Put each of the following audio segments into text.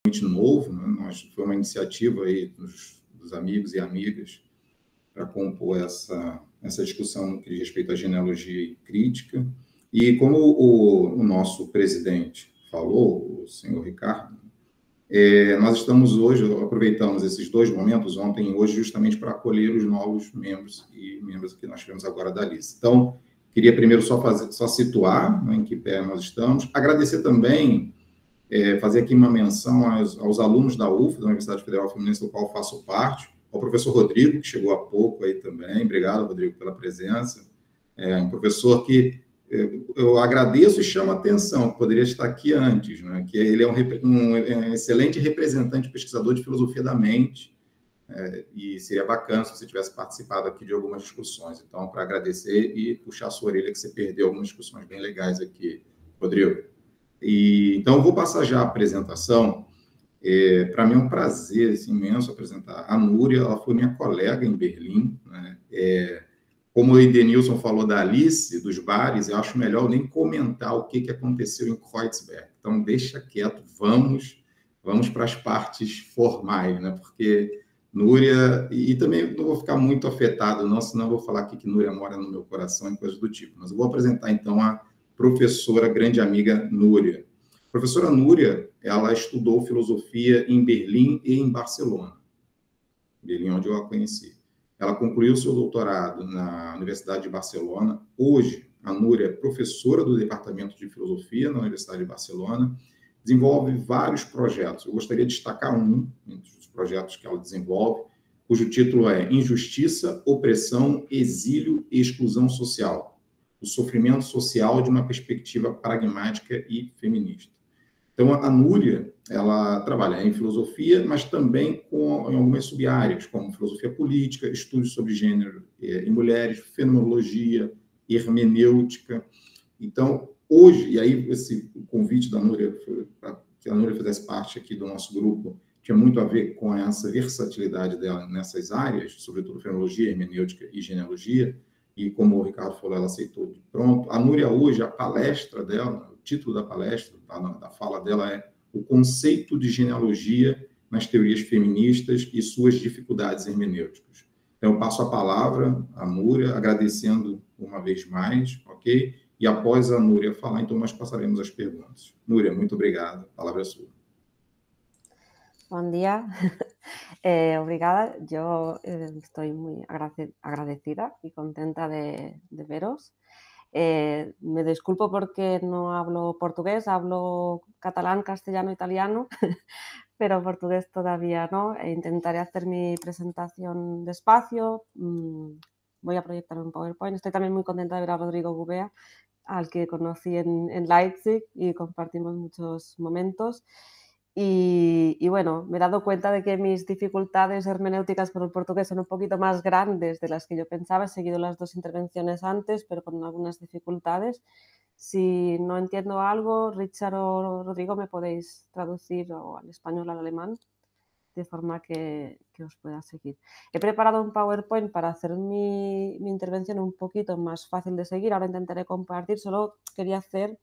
novo, né? Foi uma iniciativa aí dos amigos e amigas para compor essa discussão no que diz respeito à genealogia crítica. E como o nosso presidente falou, o senhor Ricardo, nós estamos hoje, aproveitamos esses dois momentos, ontem e hoje, justamente para acolher os novos membros e membros que nós tivemos agora da lista. Então, queria primeiro só situar, né, em que pé nós estamos, agradecer também, fazer aqui uma menção aos alunos da UF, da Universidade Federal Fluminense, do qual faço parte, ao professor Rodrigo, que chegou há pouco aí também. Obrigado, Rodrigo, pela presença. Um professor que eu agradeço e chamo a atenção, que poderia estar aqui antes, né? Que ele é um excelente representante pesquisador de filosofia da mente, e seria bacana se você tivesse participado aqui de algumas discussões. Então, para agradecer e puxar a sua orelha, que você perdeu algumas discussões bem legais aqui, Rodrigo. Então, eu vou passar já a apresentação. Para mim é um prazer imenso apresentar a Núria. Ela foi minha colega em Berlim, né? Como o Edenilson falou da Alice, dos bares, eu acho melhor nem comentar o que aconteceu em Kreuzberg. Então, deixa quieto, vamos para as partes formais, né? Porque Núria... E também não vou ficar muito afetado, não, senão eu vou falar aqui que Núria mora no meu coração e coisas do tipo. Mas eu vou apresentar, então, a professora, grande amiga Núria. A professora Núria, ela estudou filosofia em Berlim e em Barcelona. Berlim, onde eu a conheci. Ela concluiu seu doutorado na Universidade de Barcelona. Hoje, a Núria é professora do Departamento de Filosofia na Universidade de Barcelona. Desenvolve vários projetos. Eu gostaria de destacar um entre os projetos que ela desenvolve, cujo título é Injustiça, Opressão, Exílio e Exclusão Social. O sofrimento social de uma perspectiva pragmática e feminista. Então, a Núria, ela trabalha em filosofia, mas também em algumas sub-áreas, como filosofia política, estudos sobre gênero e mulheres, fenomenologia, hermenêutica. Então, hoje, e aí o convite da Núria, para que a Núria fizesse parte aqui do nosso grupo, tinha muito a ver com essa versatilidade dela nessas áreas, sobretudo fenomenologia, hermenêutica e genealogia, e como o Ricardo falou, ela aceitou de pronto. A Núria hoje, a palestra dela, o título da palestra, da fala dela é O Conceito de Genealogia nas Teorias Feministas e Suas Dificuldades Hermenêuticas. Então, eu passo a palavra à Núria, agradecendo uma vez mais, ok? E após a Núria falar, então nós passaremos as perguntas. Núria, muito obrigado. A palavra é sua. Buen día, obrigada. Yo estoy muy agradecida y contenta de veros. Me disculpo porque no hablo portugués, hablo catalán, castellano, italiano, pero portugués todavía no. Intentaré hacer mi presentación despacio. Voy a proyectar un PowerPoint. Estoy también muy contenta de ver a Rodrigo Gubea, al que conocí en Leipzig y compartimos muchos momentos. Y bueno, me he dado cuenta de que mis dificultades hermenéuticas con el portugués son un poquito más grandes de las que yo pensaba. He seguido las dos intervenciones antes, pero con algunas dificultades. Si no entiendo algo, Richard o Rodrigo, me podéis traducir al español o al alemán, de forma que os pueda seguir. He preparado un PowerPoint para hacer mi intervención un poquito más fácil de seguir. Ahora intentaré compartir. Solo quería hacer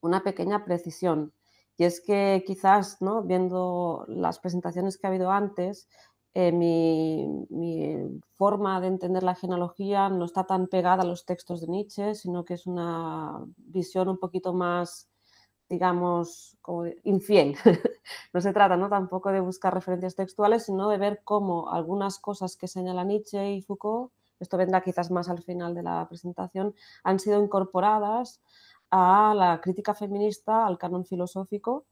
una pequeña precisión, y es que quizás, ¿no?, viendo las presentaciones que ha habido antes, mi forma de entender la genealogía no está tan pegada a los textos de Nietzsche, sino que es una visión un poquito más, digamos, como infiel. No se trata, ¿no?, tampoco de buscar referencias textuales, sino de ver cómo algunas cosas que señala Nietzsche y Foucault, esto vendrá quizás más al final de la presentación, han sido incorporadas a la crítica feminista, al canon filosófico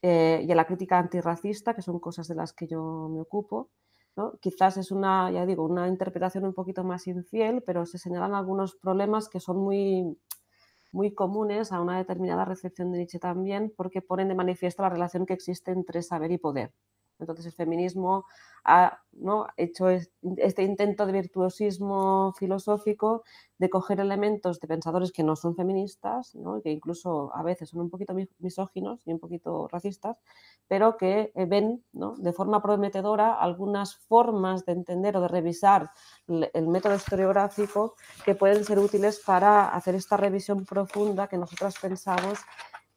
y a la crítica antirracista, que son cosas de las que yo me ocupo, ¿no? Quizás es una, ya digo, una interpretación un poquito más infiel, pero se señalan algunos problemas que son muy comunes a una determinada recepción de Nietzsche también, porque ponen de manifiesto la relación que existe entre saber y poder. Entonces el feminismo ha, ¿no?, hecho este intento de virtuosismo filosófico de coger elementos de pensadores que no son feministas, ¿no?, que incluso a veces son un poquito misóginos y un poquito racistas, pero que ven, ¿no?, de forma prometedora algunas formas de entender o de revisar el método historiográfico que pueden ser útiles para hacer esta revisión profunda que nosotras pensamos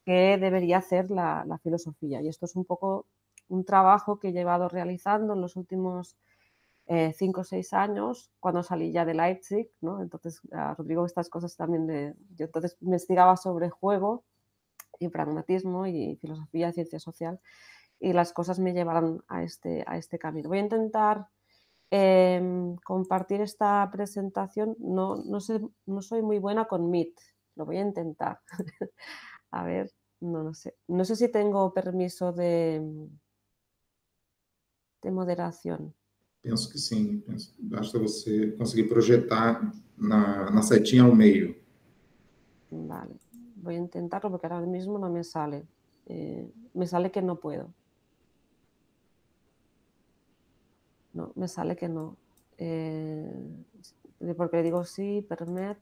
qué debería hacer la filosofía. Y esto es un poco un trabajo que he llevado realizando en los últimos 5 o 6 años, cuando salí ya de Leipzig, ¿no? Entonces, a Rodrigo estas cosas también yo entonces investigaba sobre juego y pragmatismo y filosofía, ciencia social, y las cosas me llevaron a este camino. Voy a intentar compartir esta presentación. No soy muy buena con Meet, lo voy a intentar. A ver, no sé. No sé si tengo permiso de moderación. Penso que sim. Basta você conseguir projetar na setinha ao meio. Vale, voy a intentarlo porque ahora mismo no me sale. Me sale que no puedo. No, me sale que no. Porque le digo sí, permit,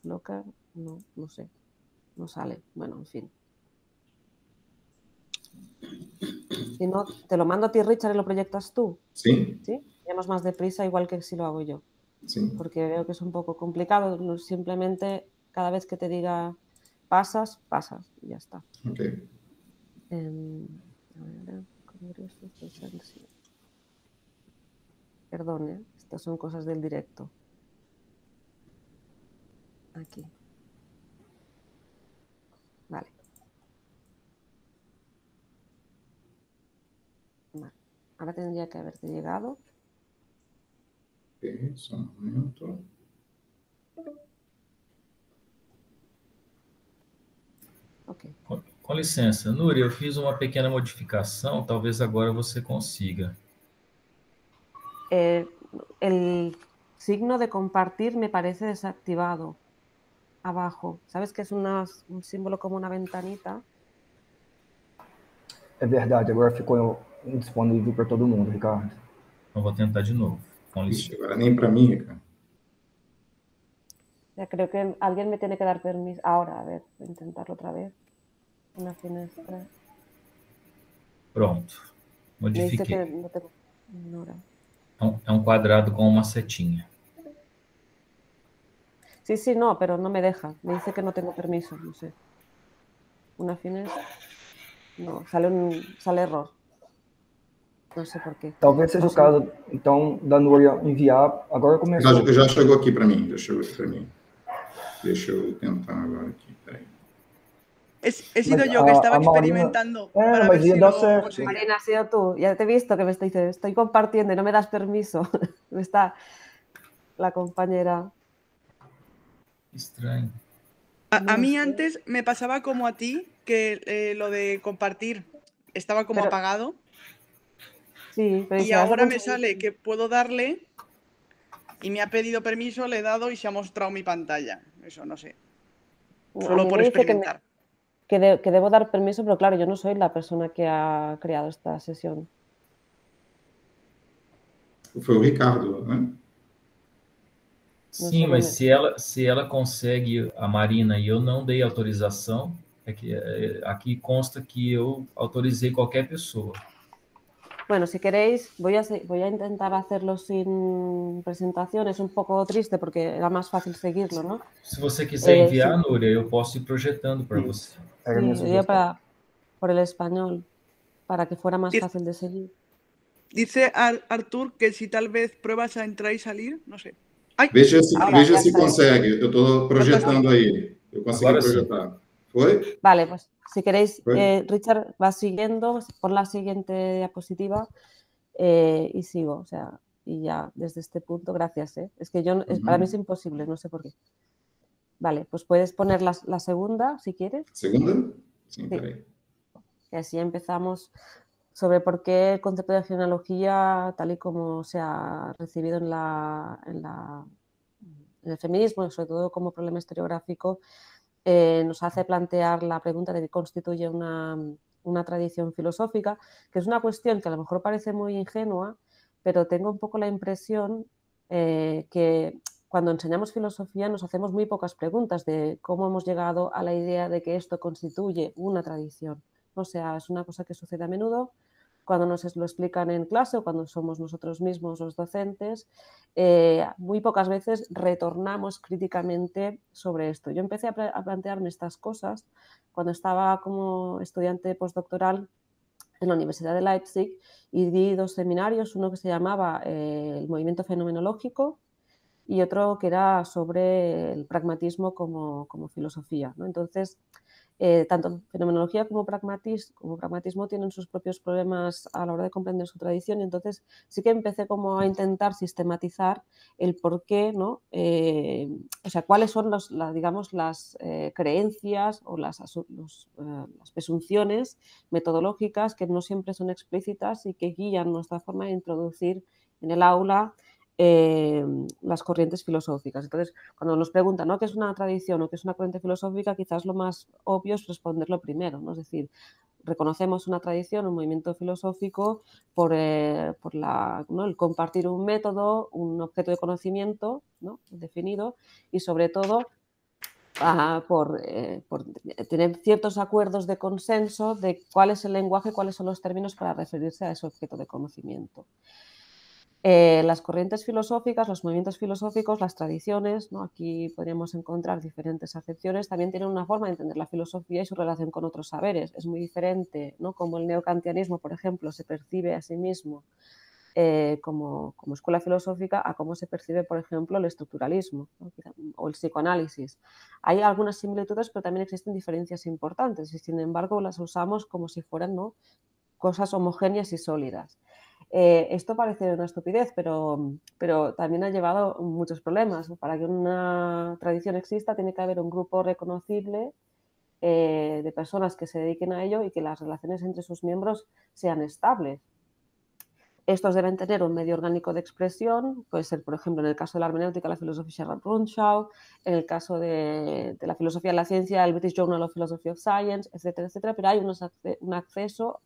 local, no sé. No sale. Bueno, en fin. Si no, te lo mando a ti, Richard, y lo proyectas tú. Sim? ¿Sí? Llevamos más deprisa, igual que si lo hago yo. Sim. Porque veo que es un poco complicado. Simplemente cada vez que te diga pasas, pasas y ya está. Ok. A ver, congresos, presencia. Perdón, estas son cosas del directo. Aquí. Vale. Vale. Ahora tendría que haberte llegado. Ok, só um momento. Ok. Com licença, Núria, eu fiz uma pequena modificação, talvez agora você consiga. El signo de compartir me parece desactivado abajo. ¿Sabes que es un símbolo como una ventanita? É verdade, agora ficou indisponível para todo mundo, Ricardo. Então vou tentar de novo. Com licença. Ixi, agora nem para mim, Ricardo. Ya creo que alguien me tiene que dar permiso. Ahora, a ver, voy a intentarlo otra vez. Una finestra. Pronto. Me dice Modifiquei. que no tengo. Ignora. É um quadrado com uma setinha. Sí, sí, no, pero no me deja. Me dice que no tengo permiso, no sé. Una finestra. No, sale error. Não sei porquê. Talvez seja o caso, então, da Núria enviar. Agora começou. Já chegou aqui para mim, Deixa eu tentar agora aqui, peraí. He sido yo que estaba experimentando. Para ver si lo conseguía. Marina, has sido tú. Ya te he visto que me estoy compartiendo y no me das permiso. Me está la compañera. Estranho. A mí antes me pasaba como a ti, que lo de compartir estaba como apagado. Sí, pero y ahora me sale que puedo darle y me ha pedido permiso, le he dado y se ha mostrado mi pantalla. Eso no sé. Solo por experimentar. Que debo dar permiso, pero claro, yo no soy la persona que ha creado esta sesión. Foi o Ricardo, né? Sim, mas se ela consegue, a Marina, e eu não dei autorização, aqui consta que eu autorizei qualquer pessoa. Bueno, si queréis, voy a intentar hacerlo sin presentación. Es un poco triste porque era más fácil seguirlo, ¿no? Se você quiser enviar, sí. Núria, eu posso ir projetando para você. Sí, por el español, para que fuera más fácil de seguir. Dice Artur que si tal vez pruebas a entrar y salir, no sé. Ai. Veja se consegue. Eu estou projetando aí. Eu consegui projetar. ¿Foi? Vale, pues si queréis, Richard va siguiendo por la siguiente diapositiva y sigo, o sea, y ya desde este punto, gracias. Es que para mí es imposible, no sé por qué. Vale, pues puedes poner la segunda, si quieres. ¿Segunda? Sí, por ahí. Y así empezamos sobre por qué el concepto de genealogía, tal y como se ha recibido en el feminismo, sobre todo como problema historiográfico, nos hace plantear la pregunta de qué constituye una tradición filosófica, que es una cuestión que a lo mejor parece muy ingenua, pero tengo un poco la impresión que cuando enseñamos filosofía nos hacemos muy pocas preguntas de cómo hemos llegado a la idea de que esto constituye una tradición. O sea, es una cosa que sucede a menudo cuando nos lo explican en clase o cuando somos nosotros mismos los docentes. Muy pocas veces retornamos críticamente sobre esto. Yo empecé a plantearme estas cosas cuando estaba como estudiante postdoctoral en la Universidad de Leipzig y di 2 seminarios, uno que se llamaba el movimiento fenomenológico y otro que era sobre el pragmatismo como filosofía, ¿no? Entonces, tanto fenomenología como pragmatismo tienen sus propios problemas a la hora de comprender su tradición y entonces sí que empecé como a intentar sistematizar el por qué, ¿no? O sea, cuáles son digamos, las creencias o las presunciones metodológicas que no siempre son explícitas y que guían nuestra forma de introducir en el aula las corrientes filosóficas. Entonces, cuando nos preguntan, ¿no?, qué es una tradición o qué es una corriente filosófica, quizás lo más obvio es responderlo primero, ¿no? Es decir, reconocemos una tradición, un movimiento filosófico por ¿no?, el compartir un método, un objeto de conocimiento, ¿no?, definido y sobre todo por tener ciertos acuerdos de consenso de cuál es el lenguaje, cuáles son los términos para referirse a ese objeto de conocimiento. Las corrientes filosóficas, los movimientos filosóficos, las tradiciones, ¿no?, aquí podríamos encontrar diferentes acepciones, también tienen una forma de entender la filosofía y su relación con otros saberes. Es muy diferente, ¿no?, como el neokantianismo, por ejemplo, se percibe a sí mismo como escuela filosófica a cómo se percibe, por ejemplo, el estructuralismo, ¿no?, o el psicoanálisis. Hay algunas similitudes, pero también existen diferencias importantes y, sin embargo, las usamos como si fueran, ¿no?, cosas homogéneas y sólidas. Esto parece una estupidez, pero también ha llevado muchos problemas. Para que una tradición exista tiene que haber un grupo reconocible de personas que se dediquen a ello y que las relaciones entre sus miembros sean estables. Estos deben tener un medio orgánico de expresión, puede ser, por ejemplo, en el caso de la hermenéutica, la filosofía Rundschau, en el caso de la filosofía de la ciencia, el British Journal of Philosophy of Science, etcétera, etcétera, pero hay un acceso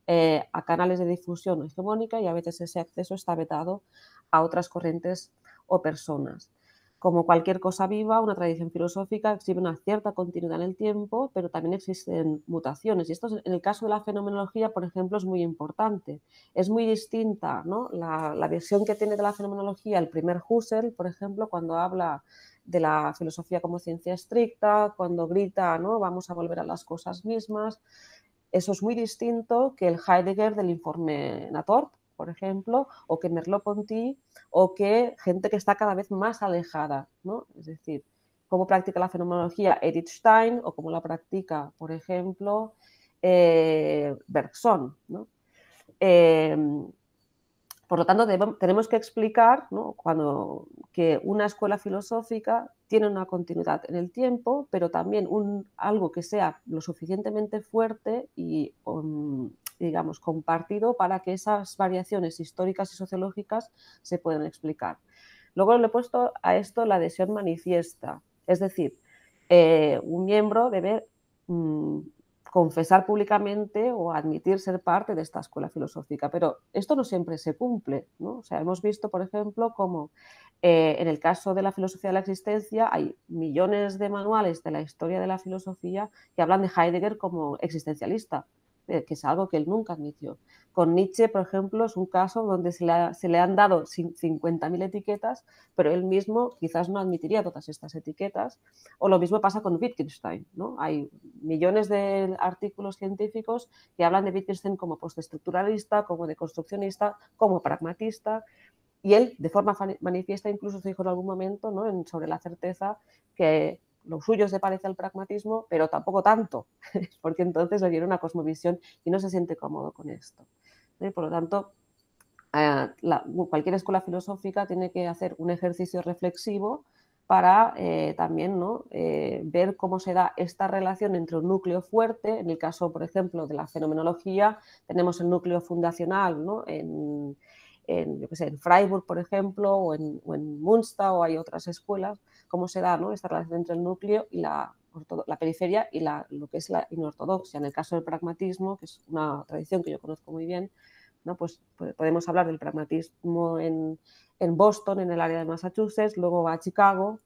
a canales de difusión hegemónica y a veces ese acceso está vetado a otras corrientes o personas. Como cualquier cosa viva, una tradición filosófica exhibe una cierta continuidad en el tiempo, pero también existen mutaciones. Y esto, en el caso de la fenomenología, por ejemplo, es muy importante. Es muy distinta, ¿no?, la visión que tiene de la fenomenología el primer Husserl, por ejemplo, cuando habla de la filosofía como ciencia estricta, cuando grita, ¿no?, vamos a volver a las cosas mismas. Eso es muy distinto que el Heidegger del informe Nathorp, por ejemplo, o que Merleau-Ponty, o que gente que está cada vez más alejada, ¿no? Es decir, cómo practica la fenomenología Edith Stein o cómo la practica, por ejemplo, Bergson, ¿no? Por lo tanto, tenemos que explicar, ¿no?, que una escuela filosófica tiene una continuidad en el tiempo, pero también algo que sea lo suficientemente fuerte y, digamos, compartido para que esas variaciones históricas y sociológicas se puedan explicar. Luego le he puesto a esto la adhesión manifiesta, es decir, un miembro debe confesar públicamente o admitir ser parte de esta escuela filosófica, pero esto no siempre se cumple, ¿no? O sea, hemos visto, por ejemplo, cómo en el caso de la filosofía de la existencia hay millones de manuales de la historia de la filosofía que hablan de Heidegger como existencialista, que es algo que él nunca admitió. Con Nietzsche, por ejemplo, es un caso donde se le han dado 50.000 etiquetas, pero él mismo quizás no admitiría todas estas etiquetas. O lo mismo pasa con Wittgenstein, ¿no? Hay millones de artículos científicos que hablan de Wittgenstein como postestructuralista, como deconstruccionista, como pragmatista, y él, de forma manifiesta, incluso se dijo en algún momento, ¿no?, sobre la certeza que lo suyo se parece al pragmatismo, pero tampoco tanto, porque entonces le viene una cosmovisión y no se siente cómodo con esto. Por lo tanto, cualquier escuela filosófica tiene que hacer un ejercicio reflexivo para también, ¿no?, ver cómo se da esta relación entre un núcleo fuerte. En el caso, por ejemplo, de la fenomenología, tenemos el núcleo fundacional, ¿no?, yo qué sé, en Freiburg, por ejemplo, o en Münster, o hay otras escuelas, cómo se da, ¿no?, esta relación entre el núcleo y la periferia y lo que es la inortodoxia. En el caso del pragmatismo, que es una tradición que yo conozco muy bien, ¿no?, pues podemos hablar del pragmatismo en Boston, en el área de Massachusetts, luego va a Chicago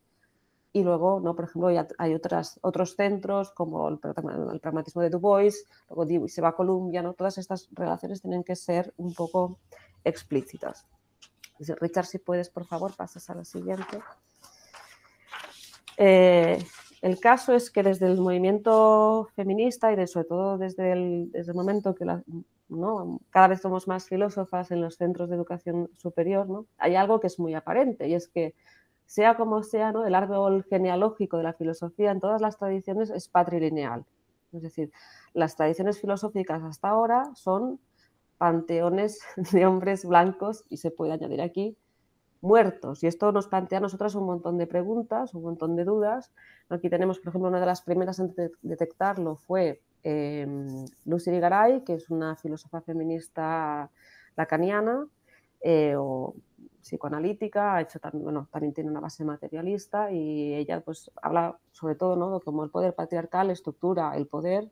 y luego, ¿no?, por ejemplo, hay otros centros como el pragmatismo de Du Bois, luego Dewey se va a Columbia, ¿no? Todas estas relaciones tienen que ser un poco explícitas. Richard, si puedes, por favor, pasas a la siguiente. el caso es que desde el movimiento feminista y sobre todo desde el momento que cada vez somos más filósofas en los centros de educación superior, ¿no? Hay algo que es muy aparente y es que sea como sea, ¿no? El árbol genealógico de la filosofía en todas las tradiciones es patrilineal. Es decir, las tradiciones filosóficas hasta ahora son panteones de hombres blancos, y se puede añadir aquí, muertos. Y esto nos plantea a nosotras un montón de preguntas, un montón de dudas. Aquí tenemos, por ejemplo, una de las primeras en detectarlo fue Lucy Garay, que es una filósofa feminista lacaniana, o psicoanalítica, ha hecho también, bueno, también tiene una base materialista, y ella pues habla sobre todo, ¿no?, de cómo el poder patriarcal estructura el poder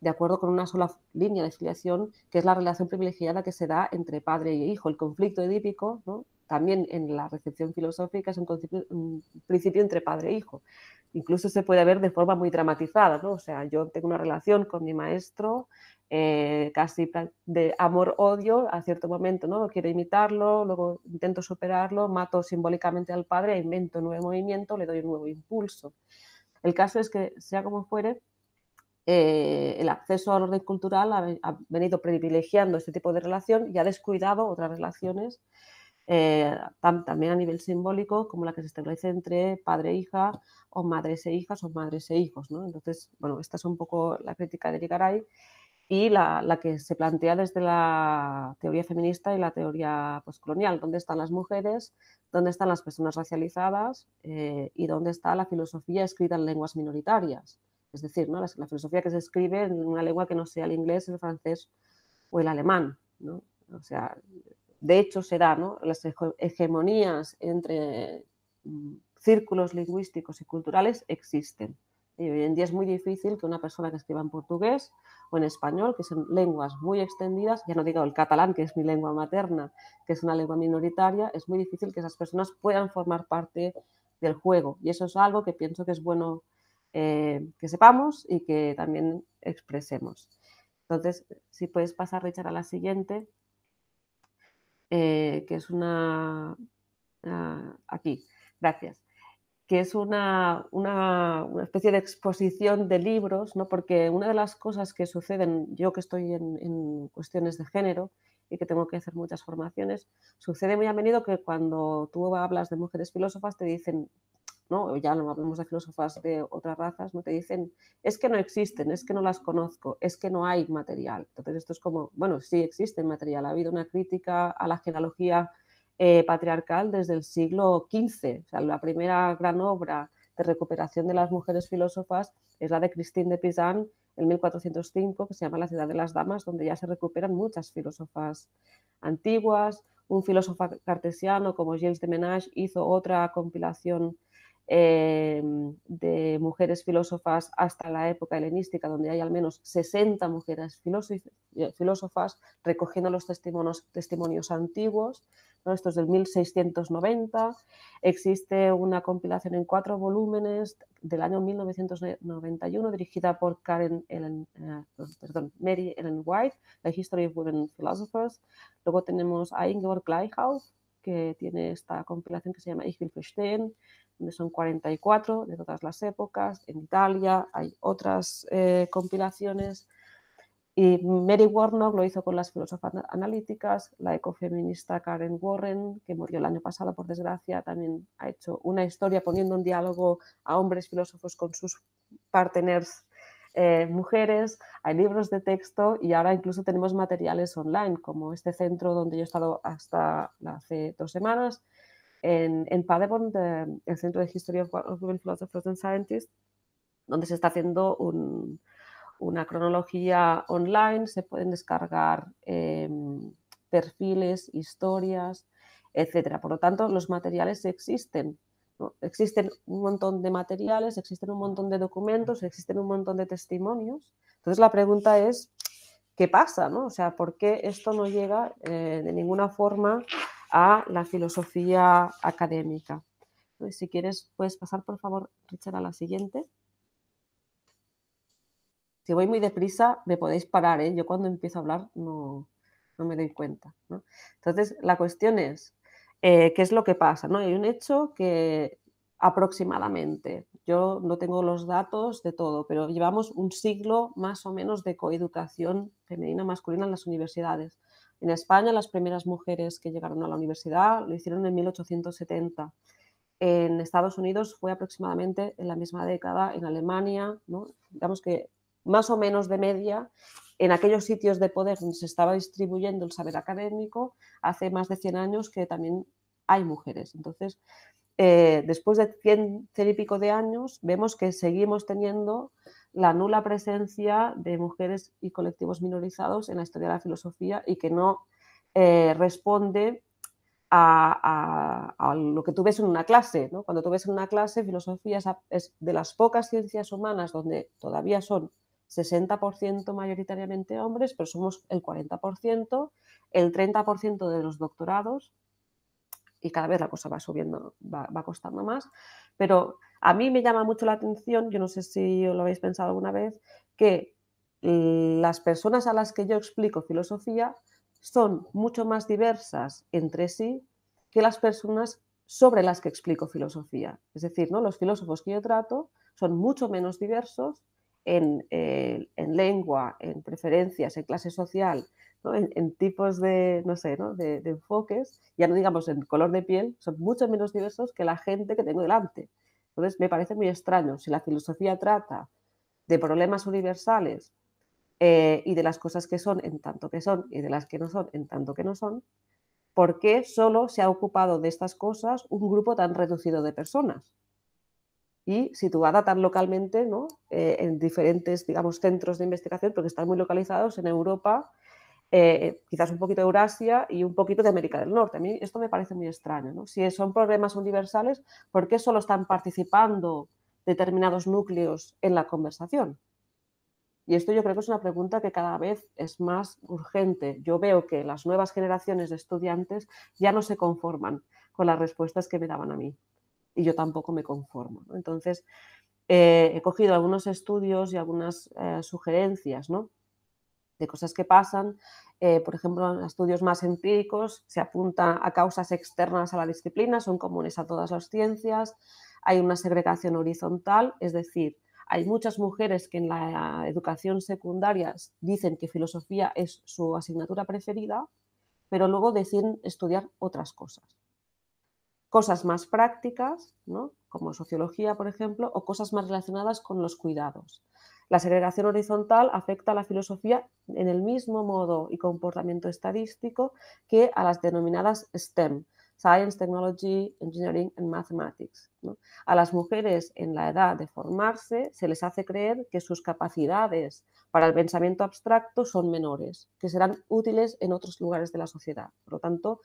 de acuerdo con una sola línea de filiación, que es la relación privilegiada que se da entre padre y hijo. El conflicto edípico, ¿no?, también en la recepción filosófica es un principio entre padre e hijo. Incluso se puede ver de forma muy dramatizada, ¿no? O sea, yo tengo una relación con mi maestro, casi de amor-odio a cierto momento, ¿no? Quiero imitarlo, luego intento superarlo, mato simbólicamente al padre, invento un nuevo movimiento, le doy un nuevo impulso. El caso es que, sea como fuere, el acceso al orden cultural ha venido privilegiando este tipo de relación y ha descuidado otras relaciones, también a nivel simbólico, como la que se establece entre padre e hija, o madres e hijas, o madres e hijos, ¿no? Entonces, bueno, esta es un poco la crítica de Garay y la que se plantea desde la teoría feminista y la teoría postcolonial. ¿Dónde están las mujeres? ¿Dónde están las personas racializadas? ¿Y dónde está la filosofía escrita en lenguas minoritarias? Es decir, ¿no?, la filosofía que se escribe en una lengua que no sea el inglés, el francés o el alemán, ¿no? O sea, de hecho se da, ¿no?, las hegemonías entre círculos lingüísticos y culturales existen. Y hoy en día es muy difícil que una persona que escriba en portugués o en español, que son lenguas muy extendidas, ya no digo el catalán, que es mi lengua materna, que es una lengua minoritaria, es muy difícil que esas personas puedan formar parte del juego. Y eso es algo que pienso que es bueno que sepamos y que también expresemos. Entonces, si puedes pasar, Richard, a la siguiente, que es una... aquí, gracias. Que es una especie de exposición de libros, ¿no? Porque una de las cosas que suceden, yo que estoy en cuestiones de género y que tengo que hacer muchas formaciones, sucede muy a menudo que cuando tú hablas de mujeres filósofas te dicen, ¿no?, ya no hablamos de filósofas de otras razas, ¿no?, te dicen, es que no existen, es que no las conozco, es que no hay material. Entonces esto es como, bueno, sí existe material, ha habido una crítica a la genealogía patriarcal desde el siglo XV. O sea, la primera gran obra de recuperación de las mujeres filósofas es la de Christine de Pizan en 1405, que se llama La ciudad de las damas, donde ya se recuperan muchas filósofas antiguas. Un filósofo cartesiano como Gilles de Menage hizo otra compilación de mujeres filósofas hasta la época helenística, donde hay al menos 60 mujeres filósofas recogiendo los testimonios antiguos, ¿no? Esto es del 1690. Existe una compilación en 4 volúmenes del año 1991 dirigida por Mary Ellen White, The History of Women Philosophers. Luego tenemos a Ingeborg Gleichhaus, que tiene esta compilación que se llama Ich will verstehen, donde son 44 de todas las épocas. En Italia hay otras compilaciones. Y Mary Warnock lo hizo con las filósofas analíticas. La ecofeminista Karen Warren, que murió el año pasado por desgracia, también ha hecho una historia poniendo en diálogo a hombres filósofos con sus partners mujeres. Hay libros de texto y ahora incluso tenemos materiales online, como este centro donde yo he estado hasta hace 2 semanas, en Paderborn, el Centro de History of Women Philosophers and Scientists, donde se está haciendo una cronología online. Se pueden descargar perfiles, historias, etcétera. Por lo tanto, los materiales existen, ¿no? Existen un montón de materiales, existen un montón de documentos, existen un montón de testimonios. Entonces, la pregunta es, ¿qué pasa, no? O sea, ¿por qué esto no llega de ninguna forma a la filosofía académica? Entonces, si quieres, puedes pasar, por favor, Richard, a la siguiente. Si voy muy deprisa, me podéis parar, ¿eh? Yo cuando empiezo a hablar no me doy cuenta, ¿no? Entonces, la cuestión es, ¿qué es lo que pasa, ¿no? Hay un hecho que aproximadamente Yo no tengo los datos de todo, pero llevamos un siglo más o menos de coeducación femenina masculina en las universidades. En España, las primeras mujeres que llegaron a la universidad lo hicieron en 1870. En Estados Unidos fue aproximadamente en la misma década, en Alemania, ¿no? Digamos que más o menos de media, en aquellos sitios de poder donde se estaba distribuyendo el saber académico, hace más de 100 años que también hay mujeres. Entonces, después de 100 y pico de años, vemos que seguimos teniendo la nula presencia de mujeres y colectivos minorizados en la historia de la filosofía y que no responde a lo que tú ves en una clase, ¿no? Cuando tú ves en una clase, filosofía es de las pocas ciencias humanas donde todavía son 60% mayoritariamente hombres, pero somos el 40%, el 30% de los doctorados, y cada vez la cosa va subiendo, va costando más, pero a mí me llama mucho la atención, yo no sé si lo habéis pensado alguna vez, que las personas a las que yo explico filosofía son mucho más diversas entre sí que las personas sobre las que explico filosofía. Es decir, ¿no? Los filósofos que yo trato son mucho menos diversos en lengua, en preferencias, en clase social, ¿no? En tipos de, no sé, ¿no? de enfoques, ya no digamos en color de piel, son mucho menos diversos que la gente que tengo delante. Entonces, me parece muy extraño. Si la filosofía trata de problemas universales y de las cosas que son en tanto que son y de las que no son en tanto que no son, ¿por qué solo se ha ocupado de estas cosas un grupo tan reducido de personas? Y situada tan localmente, ¿no? En diferentes, digamos, centros de investigación, porque están muy localizados en Europa, quizás un poquito de Eurasia y un poquito de América del Norte. A mí esto me parece muy extraño, ¿no? Si son problemas universales, ¿por qué solo están participando determinados núcleos en la conversación? Y esto yo creo que es una pregunta que cada vez es más urgente. Yo veo que las nuevas generaciones de estudiantes ya no se conforman con las respuestas que me daban a mí. Y yo tampoco me conformo, ¿no? Entonces, he cogido algunos estudios y algunas sugerencias, ¿no? De cosas que pasan. Por ejemplo, en estudios más empíricos se apunta a causas externas a la disciplina, son comunes a todas las ciencias. Hay una segregación horizontal, es decir, hay muchas mujeres que en la educación secundaria dicen que filosofía es su asignatura preferida, pero luego deciden estudiar otras cosas. Cosas más prácticas, ¿no? Como sociología, por ejemplo, o cosas más relacionadas con los cuidados. La segregación horizontal afecta a la filosofía en el mismo modo y comportamiento estadístico que a las denominadas STEM, Science, Technology, Engineering and Mathematics, ¿no? A las mujeres en la edad de formarse se les hace creer que sus capacidades para el pensamiento abstracto son menores, que serán útiles en otros lugares de la sociedad. Por lo tanto,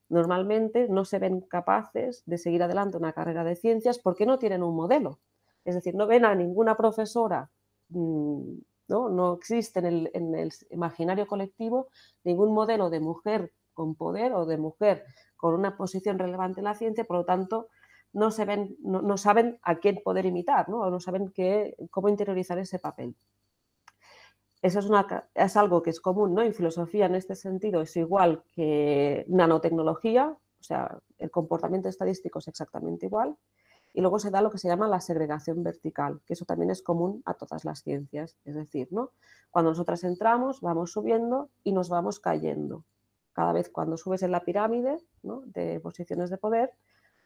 normalmente no se ven capaces de seguir adelante una carrera de ciencias porque no tienen un modelo. Es decir, no ven a ninguna profesora, no existe en el imaginario colectivo ningún modelo de mujer con poder o de mujer con una posición relevante en la ciencia, por lo tanto, no saben a quién poder imitar, ¿no? O no saben cómo interiorizar ese papel. Eso es algo que es común, ¿no? En filosofía, en este sentido, es igual que nanotecnología, o sea, el comportamiento estadístico es exactamente igual. Y luego se da lo que se llama la segregación vertical, que eso también es común a todas las ciencias. Es decir, ¿no? Cuando nosotras entramos, vamos subiendo y nos vamos cayendo. Cada vez cuando subes en la pirámide, ¿no? De posiciones de poder,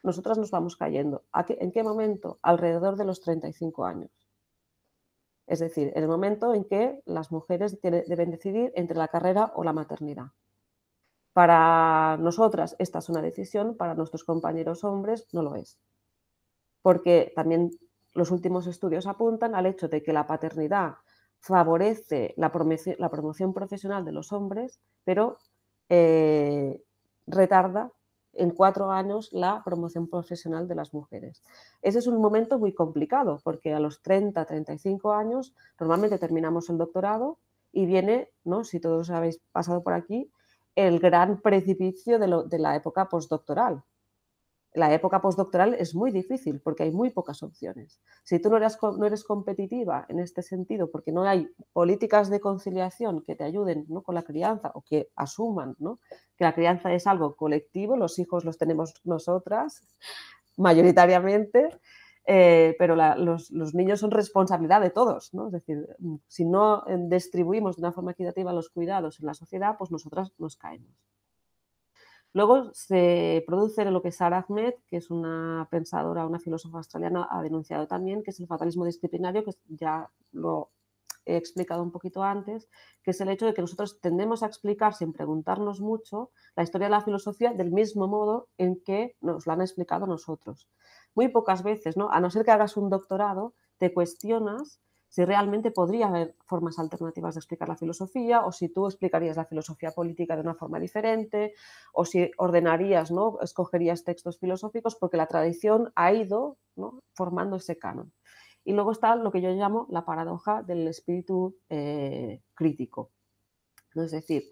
nosotras nos vamos cayendo. ¿En qué momento? Alrededor de los 35 años. Es decir, en el momento en que las mujeres deben decidir entre la carrera o la maternidad. Para nosotras esta es una decisión, para nuestros compañeros hombres no lo es. Porque también los últimos estudios apuntan al hecho de que la paternidad favorece la promoción profesional de los hombres, pero retarda en 4 años la promoción profesional de las mujeres. Ese es un momento muy complicado porque a los 30, 35 años normalmente terminamos el doctorado y viene, ¿no? Si todos habéis pasado por aquí, el gran precipicio de la época postdoctoral. La época postdoctoral es muy difícil porque hay muy pocas opciones. Si tú no eres competitiva en este sentido porque no hay políticas de conciliación que te ayuden, ¿no? Con la crianza o que asuman, ¿no? Que la crianza es algo colectivo, los hijos los tenemos nosotras mayoritariamente, pero los niños son responsabilidad de todos, ¿no? Es decir, si no distribuimos de una forma equitativa los cuidados en la sociedad, pues nosotras nos caemos. Luego se produce lo que Sara Ahmed, que es una pensadora, una filósofa australiana, ha denunciado también, que es el fatalismo disciplinario, que ya lo he explicado un poquito antes, que es el hecho de que nosotros tendemos a explicar sin preguntarnos mucho la historia de la filosofía del mismo modo en que nos la han explicado nosotros. Muy pocas veces, ¿no? A no ser que hagas un doctorado, te cuestionas si realmente podría haber formas alternativas de explicar la filosofía, o si tú explicarías la filosofía política de una forma diferente, o si ordenarías, ¿no? Escogerías textos filosóficos, porque la tradición ha ido, ¿no? formando ese canon. Y luego está lo que yo llamo la paradoja del espíritu crítico. Es decir,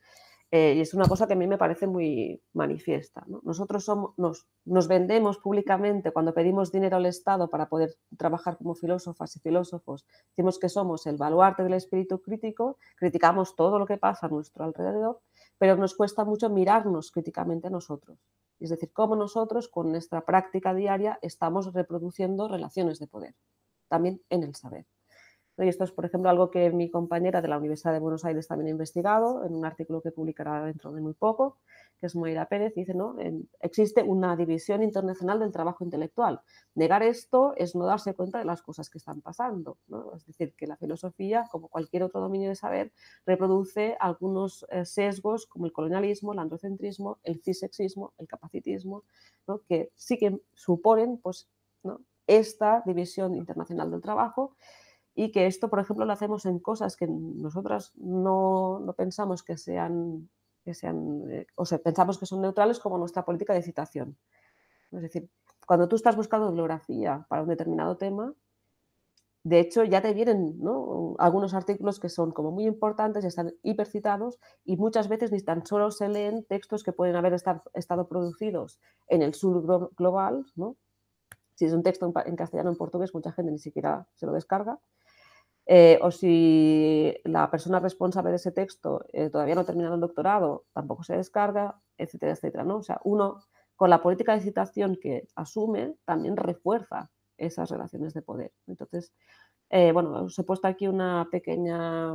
y es una cosa que a mí me parece muy manifiesta, ¿no? Nosotros nos vendemos públicamente cuando pedimos dinero al Estado para poder trabajar como filósofas y filósofos. Decimos que somos el baluarte del espíritu crítico, criticamos todo lo que pasa a nuestro alrededor, pero nos cuesta mucho mirarnos críticamente a nosotros. Es decir, cómo nosotros con nuestra práctica diaria estamos reproduciendo relaciones de poder, también en el saber. Y esto es, por ejemplo, algo que mi compañera de la Universidad de Buenos Aires también ha investigado en un artículo que publicará dentro de muy poco, que es Moira Pérez. Dice, ¿no? Existe una división internacional del trabajo intelectual. Negar esto es no darse cuenta de las cosas que están pasando, ¿no? Es decir, que la filosofía, como cualquier otro dominio de saber, reproduce algunos sesgos como el colonialismo, el androcentrismo, el cisexismo, el capacitismo, ¿no? Que sí que suponen, pues, ¿no? esta división internacional del trabajo. Y que esto, por ejemplo, lo hacemos en cosas que nosotras no pensamos que sean o sea, pensamos que son neutrales, como nuestra política de citación. Es decir, cuando tú estás buscando bibliografía para un determinado tema, de hecho ya te vienen, ¿no? algunos artículos que son como muy importantes y están hipercitados, y muchas veces ni tan solo se leen textos que pueden haber estado producidos en el sur global, ¿no? Si es un texto en castellano o en portugués, mucha gente ni siquiera se lo descarga. O si la persona responsable de ese texto todavía no ha terminado el doctorado, tampoco se descarga, etcétera, etcétera, ¿no? O sea, uno con la política de citación que asume también refuerza esas relaciones de poder. Entonces, bueno, os he puesto aquí una pequeña...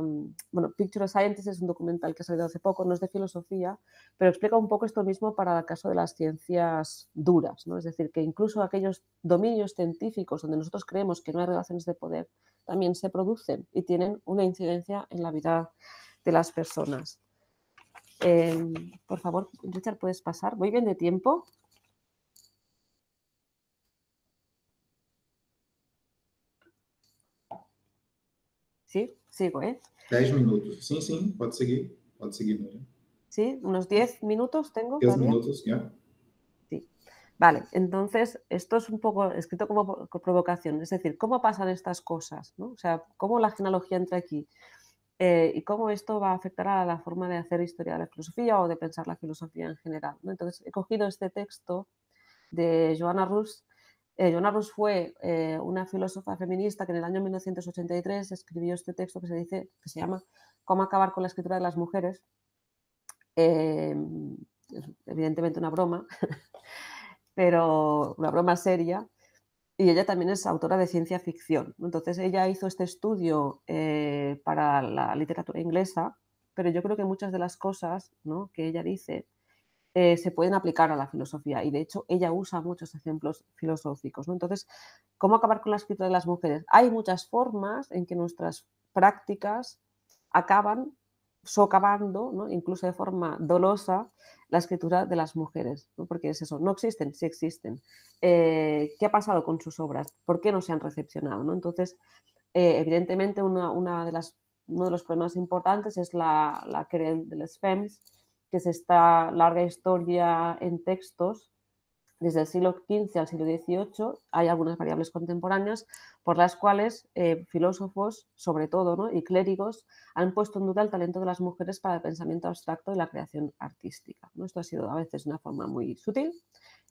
Bueno, Picture of Scientist es un documental que ha salido hace poco, no es de filosofía, pero explica un poco esto mismo para el caso de las ciencias duras, ¿no? Es decir, que incluso aquellos dominios científicos donde nosotros creemos que no hay relaciones de poder, también se producen y tienen una incidencia en la vida de las personas. Por favor, Richard, ¿puedes pasar? ¿Voy bien de tiempo? Sí, sigo, ¿eh? 10 minutos. Sí, sí, pode seguir. Pode seguir, María. Sí, unos 10 minutos tengo. 10 todavía. minutos, ya. Sí. Vale, entonces esto es un poco escrito como provocación, es decir, ¿cómo pasan estas cosas? ¿no? O sea, ¿cómo la genealogía entra aquí? Y cómo esto va a afectar a la forma de hacer historia de la filosofía o de pensar la filosofía en general, ¿no? Entonces, he cogido este texto de Joanna Russ. Joanna Russ fue una filósofa feminista que en el año 1983 escribió este texto que se llama ¿Cómo acabar con la escritura de las mujeres? Es evidentemente una broma, pero una broma seria. Y ella también es autora de ciencia ficción. Entonces, ella hizo este estudio para la literatura inglesa, pero yo creo que muchas de las cosas, ¿no? que ella dice se pueden aplicar a la filosofía. Y, de hecho, ella usa muchos ejemplos filosóficos, ¿no? Entonces, ¿cómo acabar con la escritura de las mujeres? Hay muchas formas en que nuestras prácticas acaban socavando, ¿no? incluso de forma dolosa, la escritura de las mujeres, ¿no? Porque es eso, no existen, sí existen. ¿Qué ha pasado con sus obras? ¿Por qué no se han recepcionado? ¿no? Entonces, evidentemente, uno de los problemas importantes es la querelle de les femmes, que es esta larga historia en textos desde el siglo XV al siglo XVIII. Hay algunas variables contemporáneas por las cuales filósofos, sobre todo, ¿no? y clérigos, han puesto en duda el talento de las mujeres para el pensamiento abstracto y la creación artística, ¿no? Esto ha sido a veces de una forma muy sutil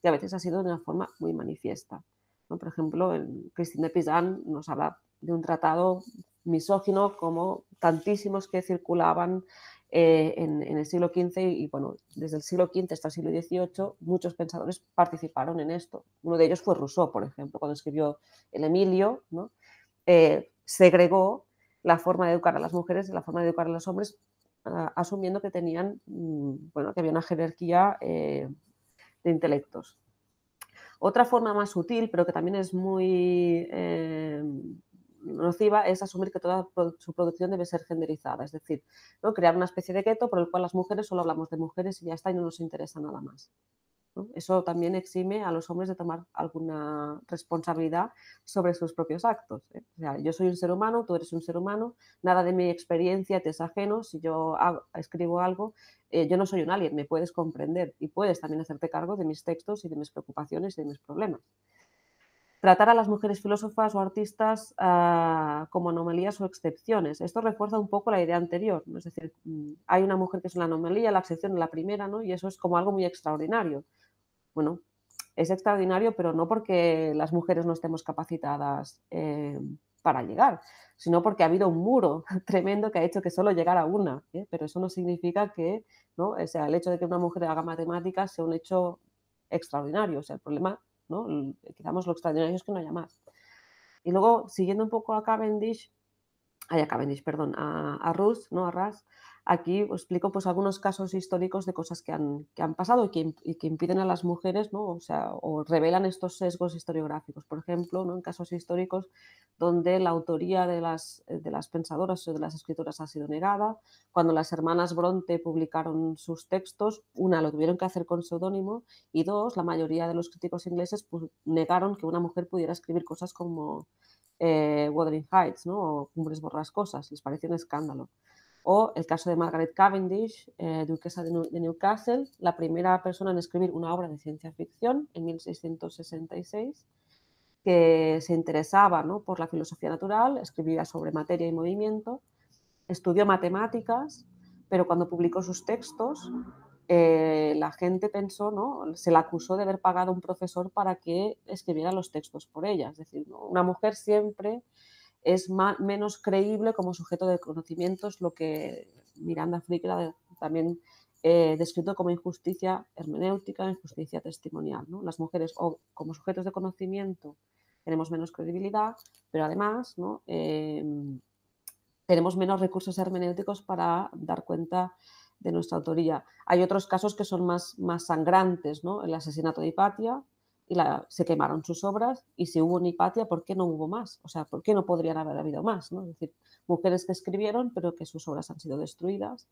y a veces ha sido de una forma muy manifiesta, ¿no? Por ejemplo, Christine de Pizan nos habla de un tratado misógino como tantísimos que circulaban en el siglo XV y, bueno, desde el siglo XV hasta el siglo XVIII, muchos pensadores participaron en esto. Uno de ellos fue Rousseau, por ejemplo, cuando escribió el Emilio, ¿no? Segregó la forma de educar a las mujeres y la forma de educar a los hombres, asumiendo que tenían, bueno, que había una jerarquía de intelectos. Otra forma más sutil, pero que también es muy nociva, es asumir que toda su producción debe ser genderizada, es decir, ¿no? Crear una especie de gueto por el cual las mujeres solo hablamos de mujeres y ya está, y no nos interesa nada más, ¿no? Eso también exime a los hombres de tomar alguna responsabilidad sobre sus propios actos, ¿eh? O sea, yo soy un ser humano, tú eres un ser humano, nada de mi experiencia te es ajeno, si yo escribo algo, yo no soy un alien, me puedes comprender y puedes también hacerte cargo de mis textos y de mis preocupaciones y de mis problemas. Tratar a las mujeres filósofas o artistas como anomalías o excepciones. Esto refuerza un poco la idea anterior, ¿no? Es decir, hay una mujer que es una anomalía, la excepción es la primera, ¿no? Y eso es como algo muy extraordinario. Bueno, es extraordinario, pero no porque las mujeres no estemos capacitadas para llegar, sino porque ha habido un muro tremendo que ha hecho que solo llegara una, ¿eh? Pero eso no significa que, ¿no? O sea, el hecho de que una mujer haga matemáticas sea un hecho extraordinario. O sea, el problema, ¿no? Quizás lo extraordinario es que no haya más. Y luego, siguiendo un poco a Cavendish, perdón, a Rousse, ¿no? A Ras, aquí os explico pues algunos casos históricos de cosas que han pasado y que impiden a las mujeres, ¿no? O sea, o revelan estos sesgos historiográficos. Por ejemplo, ¿no? En casos históricos donde la autoría de las pensadoras o de las escritoras ha sido negada. Cuando las hermanas Bronte publicaron sus textos, una, lo tuvieron que hacer con seudónimo, y dos, la mayoría de los críticos ingleses pues, negaron que una mujer pudiera escribir cosas como Wuthering Heights, ¿no? O Cumbres Borrascosas, les pareció un escándalo. O el caso de Margaret Cavendish, duquesa de Newcastle, la primera persona en escribir una obra de ciencia ficción en 1666, que se interesaba, ¿no? por la filosofía natural, escribía sobre materia y movimiento, estudió matemáticas, pero cuando publicó sus textos, la gente pensó, ¿no? Se la acusó de haber pagado a un profesor para que escribiera los textos por ella. Es decir, ¿no? Una mujer siempre es menos creíble como sujeto de conocimientos, lo que Miranda Frick también descrito como injusticia hermenéutica, injusticia testimonial, ¿no? Las mujeres o como sujetos de conocimiento tenemos menos credibilidad, pero además, ¿no? Tenemos menos recursos hermenéuticos para dar cuenta de nuestra autoría. Hay otros casos que son más sangrantes, ¿no? El asesinato de Hipatia, se quemaron sus obras, y si hubo una Hipatia, ¿por qué no hubo más? O sea, ¿por qué no podrían haber habido más, ¿no? Es decir, mujeres que escribieron, pero que sus obras han sido destruidas.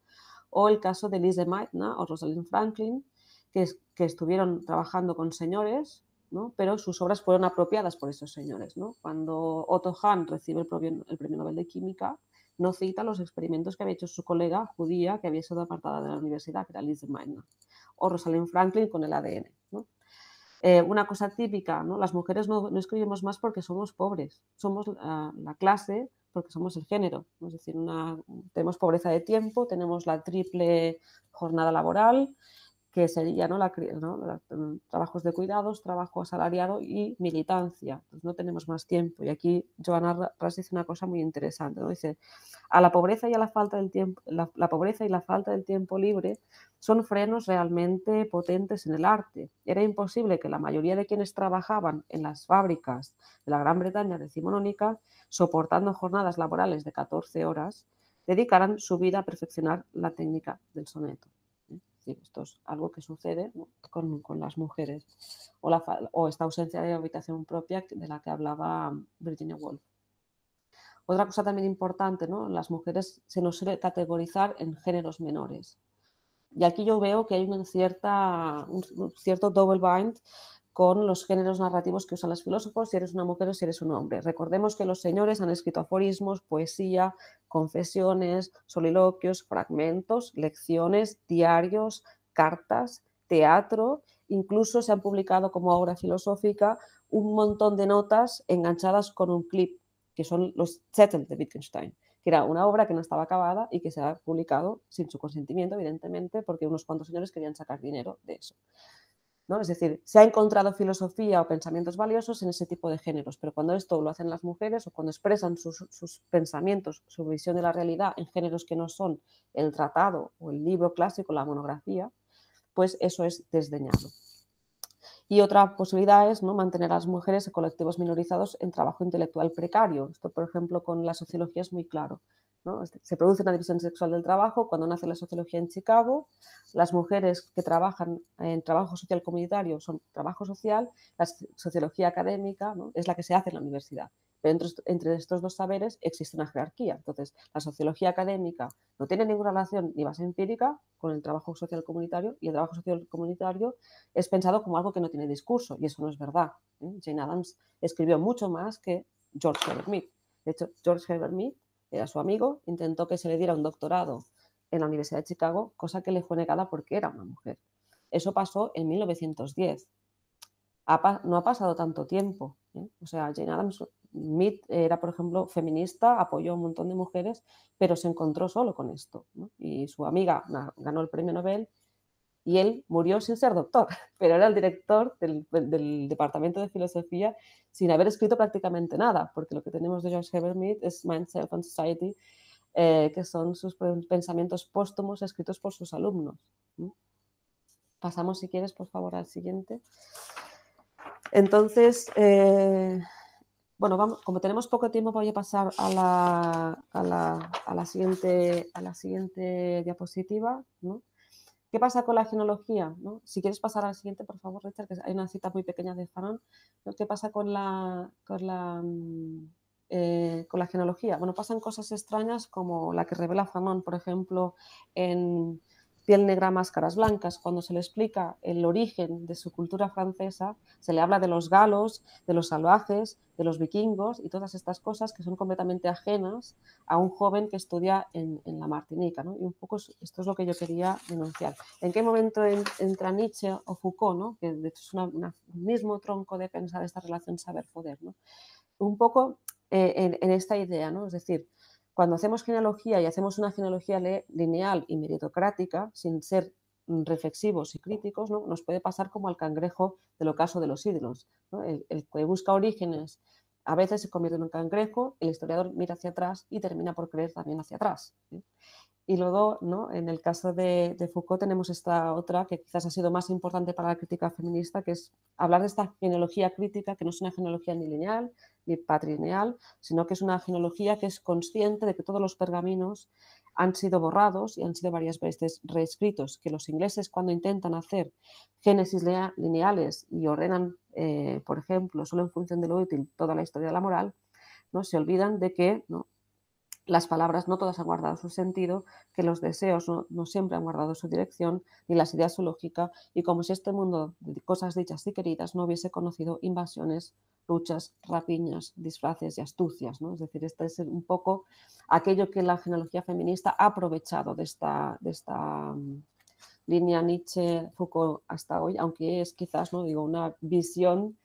O el caso de Lise Meitner o Rosalind Franklin, que estuvieron trabajando con señores, ¿no? Pero sus obras fueron apropiadas por esos señores, ¿no? Cuando Otto Hahn recibe el premio Nobel de Química, no cita los experimentos que había hecho su colega judía que había sido apartada de la universidad, que era Lise Meitner, o Rosalind Franklin con el ADN, ¿no? Una cosa típica, ¿no? Las mujeres no escribimos más porque somos pobres, somos la clase porque somos el género, ¿no? Es decir, tenemos pobreza de tiempo, tenemos la triple jornada laboral, que sería, ¿no? Trabajos de cuidados, trabajo asalariado y militancia. Pues no tenemos más tiempo. Y aquí Joanna Ras dice una cosa muy interesante, ¿no? Dice, a la pobreza y a la falta del tiempo, la pobreza y la falta del tiempo libre son frenos realmente potentes en el arte. Era imposible que la mayoría de quienes trabajaban en las fábricas de la Gran Bretaña decimonónica, soportando jornadas laborales de 14 horas, dedicaran su vida a perfeccionar la técnica del soneto. Esto es algo que sucede, ¿no? con las mujeres, o esta ausencia de habitación propia de la que hablaba Virginia Woolf. Otra cosa también importante, ¿no? Las mujeres se nos suele categorizar en géneros menores. Y aquí yo veo que hay un cierto double bind con los géneros narrativos que usan los filósofos, si eres una mujer o si eres un hombre. Recordemos que los señores han escrito aforismos, poesía, confesiones, soliloquios, fragmentos, lecciones, diarios, cartas, teatro. Incluso se han publicado como obra filosófica un montón de notas enganchadas con un clip, que son los Zettel de Wittgenstein, que era una obra que no estaba acabada y que se ha publicado sin su consentimiento, evidentemente, porque unos cuantos señores querían sacar dinero de eso. ¿no? Es decir, se ha encontrado filosofía o pensamientos valiosos en ese tipo de géneros, pero cuando esto lo hacen las mujeres o cuando expresan sus pensamientos, su visión de la realidad en géneros que no son el tratado o el libro clásico, la monografía, pues eso es desdeñado. Y otra posibilidad es, ¿no?, mantener a las mujeres en colectivos minorizados en trabajo intelectual precario. Esto, por ejemplo, con la sociología es muy claro, ¿no? Se produce una división sexual del trabajo cuando nace la sociología en Chicago. Las mujeres que trabajan en trabajo social comunitario son trabajo social, la sociología académica, ¿no?, es la que se hace en la universidad. Pero entre estos dos saberes existe una jerarquía. Entonces, la sociología académica no tiene ninguna relación ni base empírica con el trabajo social comunitario, y el trabajo social comunitario es pensado como algo que no tiene discurso, y eso no es verdad. Jane Addams escribió mucho más que George Herbert Mead. De hecho, George Herbert Mead era su amigo, intentó que se le diera un doctorado en la Universidad de Chicago, cosa que le fue negada porque era una mujer. Eso pasó en 1910. No ha pasado tanto tiempo, ¿eh? O sea, Jane Addams, Mead era, por ejemplo, feminista, apoyó a un montón de mujeres, pero se encontró solo con esto, ¿no? Y su amiga ganó el premio Nobel y él murió sin ser doctor, pero era el director del departamento de filosofía sin haber escrito prácticamente nada, porque lo que tenemos de George Herbert Mead es Mind, Self and Society, que son sus pensamientos póstumos escritos por sus alumnos. Pasamos, si quieres, por favor, al siguiente. Entonces, bueno, como tenemos poco tiempo, voy a pasar a la siguiente diapositiva, ¿no? ¿Qué pasa con la genealogía, ¿no? Si quieres pasar al siguiente, por favor, Richard, que hay una cita muy pequeña de Fanon, ¿no? ¿Qué pasa con la genealogía? Bueno, pasan cosas extrañas como la que revela Fanon, por ejemplo, en Piel negra, máscaras blancas. Cuando se le explica el origen de su cultura francesa, se le habla de los galos, de los salvajes, de los vikingos y todas estas cosas que son completamente ajenas a un joven que estudia en la Martinica, ¿no? Y un poco esto es lo que yo quería denunciar. ¿En qué momento entra Nietzsche o Foucault, ¿no?, que de hecho es un mismo tronco de pensar esta relación saber-poder, ¿no? Un poco en esta idea, ¿no? Es decir, cuando hacemos genealogía y hacemos una genealogía lineal y meritocrática, sin ser reflexivos y críticos, ¿no?, nos puede pasar como al cangrejo del ocaso de los ídolos, ¿no? El que busca orígenes a veces se convierte en un cangrejo, el historiador mira hacia atrás y termina por creer también hacia atrás, ¿eh? Y luego, ¿no?, en el caso de Foucault tenemos esta otra que quizás ha sido más importante para la crítica feminista, que es hablar de esta genealogía crítica, que no es una genealogía ni lineal ni patrilineal, sino que es una genealogía que es consciente de que todos los pergaminos han sido borrados y han sido varias veces reescritos, que los ingleses, cuando intentan hacer génesis lineales y ordenan, por ejemplo, solo en función de lo útil toda la historia de la moral, ¿no?, se olvidan de que, ¿no?, las palabras no todas han guardado su sentido, que los deseos no siempre han guardado su dirección, ni las ideas su lógica, y como si este mundo de cosas dichas y queridas no hubiese conocido invasiones, luchas, rapiñas, disfraces y astucias, ¿no? Es decir, este es un poco aquello que la genealogía feminista ha aprovechado de esta línea Nietzsche-Foucault hasta hoy, aunque es quizás, ¿no?, digo, una visión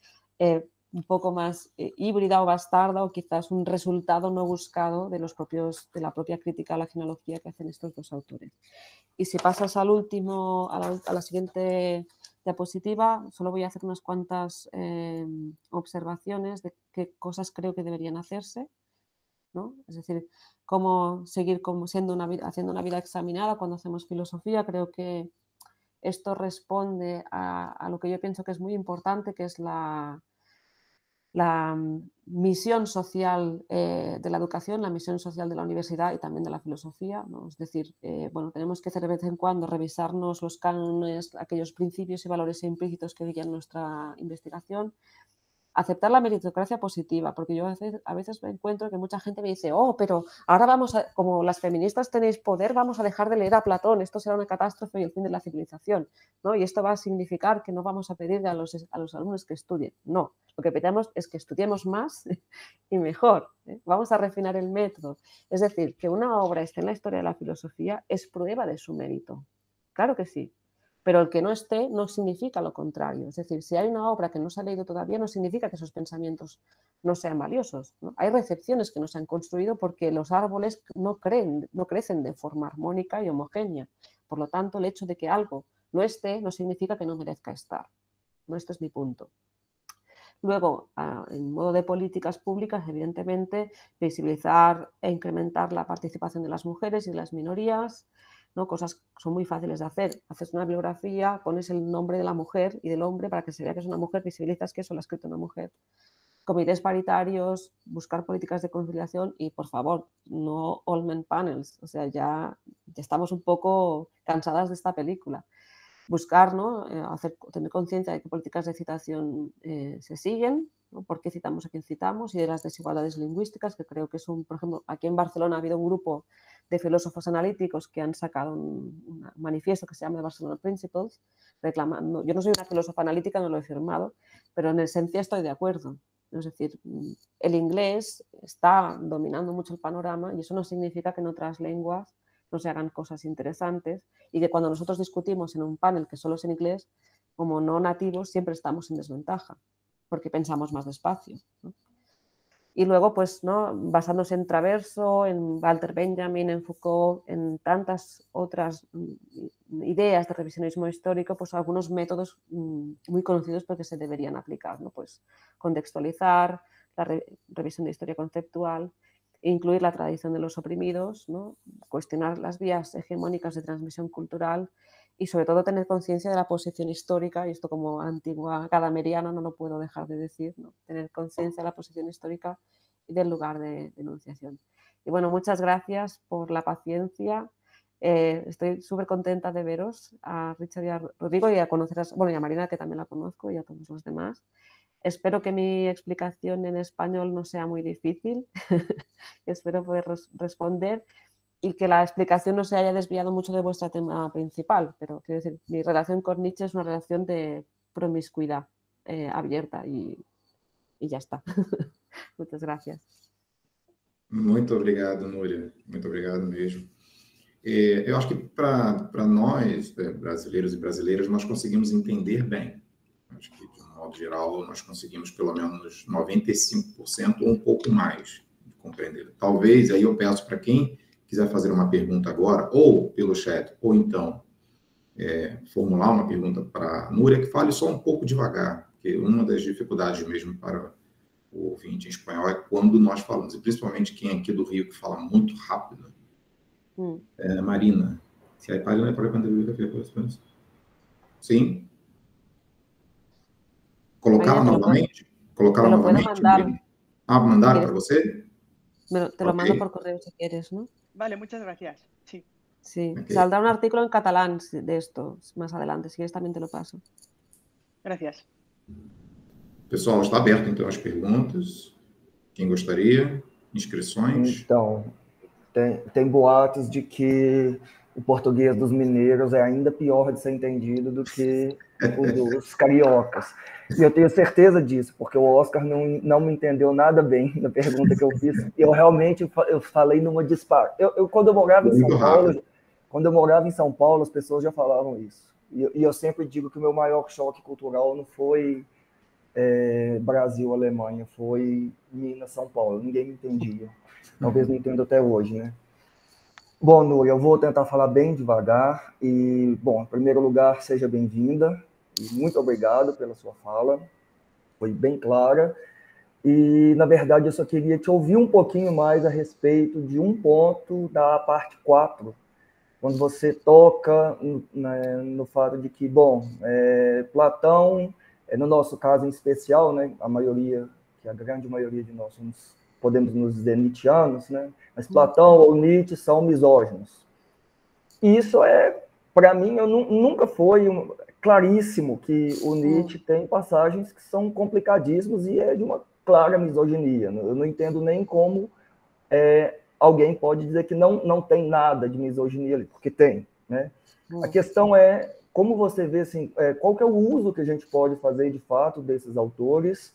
un poco más híbrida o bastarda, o quizás un resultado no buscado de la propia crítica a la genealogía que hacen estos dos autores. Y si pasas al último, a la siguiente diapositiva, solo voy a hacer unas cuantas observaciones de qué cosas creo que deberían hacerse, ¿no? Es decir, cómo seguir haciendo una vida examinada cuando hacemos filosofía. Creo que esto responde a lo que yo pienso que es muy importante, que es la misión social de la educación, la misión social de la universidad y también de la filosofía, ¿no? Es decir, bueno, tenemos que hacer de vez en cuando revisarnos los cánones, aquellos principios y valores implícitos que guían nuestra investigación. Aceptar la meritocracia positiva, porque yo a veces me encuentro que mucha gente me dice, oh, pero ahora como las feministas tenéis poder, vamos a dejar de leer a Platón, esto será una catástrofe y el fin de la civilización, ¿no? Y esto va a significar que no vamos a pedirle a los alumnos que estudien. No, lo que pedimos es que estudiemos más y mejor, ¿eh? Vamos a refinar el método. Es decir, que una obra esté en la historia de la filosofía es prueba de su mérito. Claro que sí. Pero el que no esté no significa lo contrario. Es decir, si hay una obra que no se ha leído todavía, no significa que esos pensamientos no sean valiosos, ¿no? Hay recepciones que no se han construido porque los árboles no crecen de forma armónica y homogénea. Por lo tanto, el hecho de que algo no esté no significa que no merezca estar. ¿no? Esto es mi punto. Luego, en modo de políticas públicas, evidentemente, visibilizar e incrementar la participación de las mujeres y de las minorías, ¿no? Cosas que son muy fáciles de hacer. Haces una bibliografía, pones el nombre de la mujer y del hombre para que se vea que es una mujer, visibilizas que eso lo ha escrito una mujer. Comités paritarios, buscar políticas de conciliación y, por favor, no all men panels. O sea, ya estamos un poco cansadas de esta película. Buscar, ¿no? Tener conciencia de qué políticas de citación se siguen, ¿no? Por qué citamos a quien citamos y de las desigualdades lingüísticas, que creo que es por ejemplo, aquí en Barcelona ha habido un grupo de filósofos analíticos que han sacado un manifiesto que se llama Barcelona Principles, reclamando, yo no soy una filósofa analítica, no lo he firmado, pero en esencia estoy de acuerdo. Es decir, el inglés está dominando mucho el panorama y eso no significa que en otras lenguas no se hagan cosas interesantes y que cuando nosotros discutimos en un panel que solo es en inglés, como no nativos, siempre estamos en desventaja porque pensamos más despacio, ¿no? Y luego, pues, ¿no? Basándose en Traverso, en Walter Benjamin, en Foucault, en tantas otras ideas de revisionismo histórico, pues algunos métodos muy conocidos porque se deberían aplicar, ¿no? Pues contextualizar, la revisión de historia conceptual, incluir la tradición de los oprimidos, ¿no? Cuestionar las vías hegemónicas de transmisión cultural y sobre todo tener conciencia de la posición histórica, y esto como antigua gadameriana no lo puedo dejar de decir, ¿no? Tener conciencia de la posición histórica y del lugar de enunciación. Y bueno, muchas gracias por la paciencia. Estoy súper contenta de veros, a Richard y a Rodrigo, y a conoceros, bueno, y a Marina, que también la conozco, y a todos los demás. Espero que mi explicación en español no sea muy difícil. Espero poder responder y que la explicación no se haya desviado mucho de vuestro tema principal, pero quiero decir, mi relación con Nietzsche es una relación de promiscuidad abierta y ya está. Muchas gracias. Muito obrigado, Núria. Muito obrigado mesmo. Eu acho que para nós, brasileiros e brasileiras, nós conseguimos entender bem. Acho que, de um modo geral, nós conseguimos pelo menos 95% ou um pouco mais de compreender. Talvez, aí eu peço para quem quiser fazer uma pergunta agora, ou pelo chat, ou então formular uma pergunta para a Núria, que fale só um pouco devagar, porque uma das dificuldades mesmo para o ouvinte em espanhol é quando nós falamos, e principalmente quem aqui do Rio que fala muito rápido. Marina, se a página é para quando sim. Colocá-la novamente? Colocá-la novamente? Mandar para você? Te lo mando por correo si quieres, ¿no? Vale, muchas gracias. Sí. Sí, okay. Saldrá un artículo en catalán de esto más adelante, si quieres también te lo paso. Gracias. Pessoal, está aberto então as perguntas. Quem gostaria? Inscrições? Então, tem boatos de que o português dos mineiros é ainda pior de ser entendido do que o dos cariocas. E eu tenho certeza disso, porque o Oscar não me entendeu nada bem na pergunta que eu fiz. Eu realmente falei numa disparo. Quando eu morava em São Paulo, as pessoas já falavam isso. E eu sempre digo que o meu maior choque cultural não foi Brasil-Alemanha, foi Minas-São Paulo. Ninguém me entendia. Talvez não entenda até hoje, né? Bom, Núria, eu vou tentar falar bem devagar. E, bom, em primeiro lugar, seja bem-vinda. E muito obrigado pela sua fala. Foi bem clara. E, na verdade, eu só queria te ouvir um pouquinho mais a respeito de um ponto da parte 4, quando você toca no fato de que, bom, Platão, no nosso caso em especial, né, a grande maioria de nós podemos nos dizer nietzschianos, né, mas Platão ou Nietzsche são misóginos. E isso para mim, nunca foi claríssimo que o Nietzsche tem passagens que são complicadíssimas e é de uma clara misoginia. Eu não entendo nem como alguém pode dizer que não tem nada de misoginia ali, porque tem, né? A questão é como você vê, assim, qual que é o uso que a gente pode fazer, de fato, desses autores,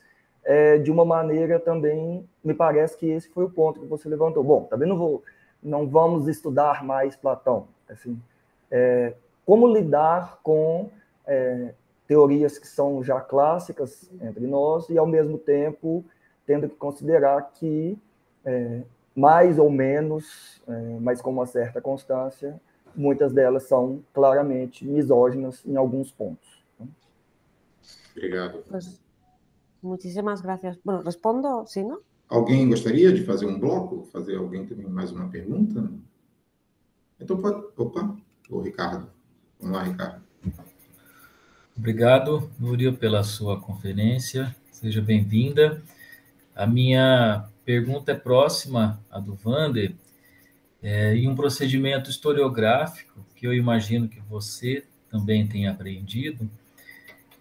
de uma maneira também, me parece que esse foi o ponto que você levantou. Bom, também não vamos estudar mais Platão, assim, como lidar com teorias que são já clássicas entre nós e, ao mesmo tempo, tendo que considerar que, mais ou menos, mas com uma certa constância, muitas delas são claramente misóginas em alguns pontos. Obrigado. Pues muchísimas gracias. Bueno, respondo, ¿sí, no? Alguém gostaria de fazer um bloco? Fazer alguém também mais uma pergunta? Então pode... Opa, o Ricardo. Vamos lá, Ricardo. Obrigado, Núria, pela sua conferência. Seja bem-vinda. A minha pergunta é próxima à do Wander, em um procedimento historiográfico que eu imagino que você também tenha aprendido,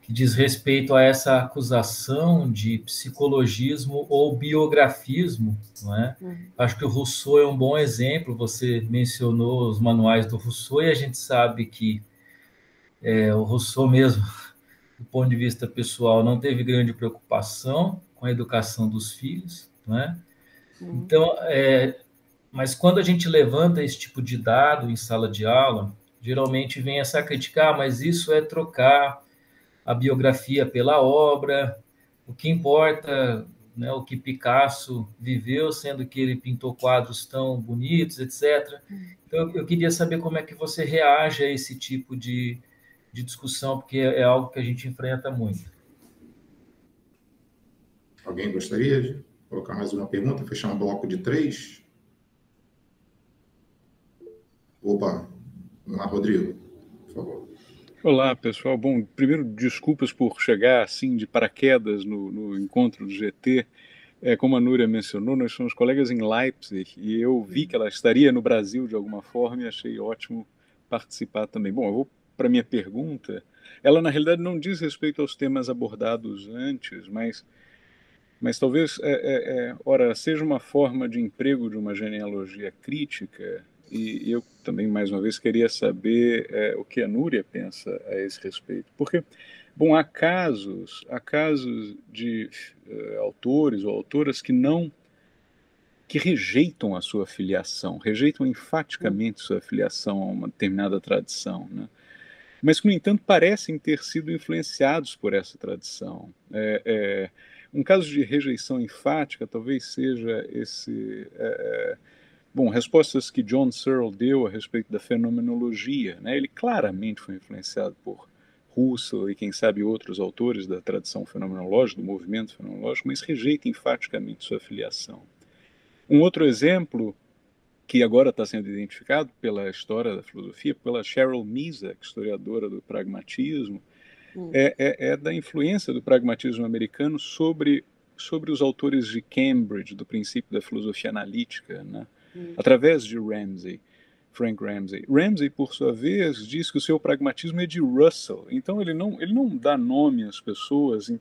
que diz respeito a essa acusação de psicologismo ou biografismo, não é? Acho que o Rousseau é um bom exemplo. Você mencionou os manuais do Rousseau e a gente sabe que o Rousseau mesmo, do ponto de vista pessoal, não teve grande preocupação com a educação dos filhos, não é? Então, mas quando a gente levanta esse tipo de dado em sala de aula, geralmente vem essa crítica, mas isso é trocar a biografia pela obra, o que importa, né, o que Picasso viveu, sendo que ele pintou quadros tão bonitos, etc. Então, eu queria saber como é que você reage a esse tipo de discussão, porque é algo que a gente enfrenta muito. Alguém gostaria de colocar mais uma pergunta? Fechar um bloco de 3? Opa, vamos lá, Rodrigo, por favor. Olá, pessoal. Bom, primeiro, desculpas por chegar assim de paraquedas no encontro do GT. Como a Núria mencionou, nós somos colegas em Leipzig e eu vi que ela estaria no Brasil de alguma forma e achei ótimo participar também. Bom, eu vou para a minha pergunta. Ela, na realidade, não diz respeito aos temas abordados antes, mas talvez, ora, seja uma forma de emprego de uma genealogia crítica. E eu também, mais uma vez, queria saber o que a Núria pensa a esse respeito. Porque, bom, há casos de autores ou autoras que rejeitam a sua filiação, rejeitam enfaticamente sua filiação a uma determinada tradição, né? Mas que, no entanto, parecem ter sido influenciados por essa tradição. Um caso de rejeição enfática talvez seja esse... Bom, respostas que John Searle deu a respeito da fenomenologia, né? Ele claramente foi influenciado por Russell e, quem sabe, outros autores da tradição fenomenológica, do movimento fenomenológico, mas rejeita enfaticamente sua filiação. Um outro exemplo, que agora está sendo identificado pela história da filosofia, pela Cheryl Mizek, historiadora do pragmatismo, é da influência do pragmatismo americano sobre os autores de Cambridge, do princípio da filosofia analítica, né? Através de Frank Ramsey. Ramsey, por sua vez, diz que o seu pragmatismo é de Russell. Então, ele não dá nome às pessoas.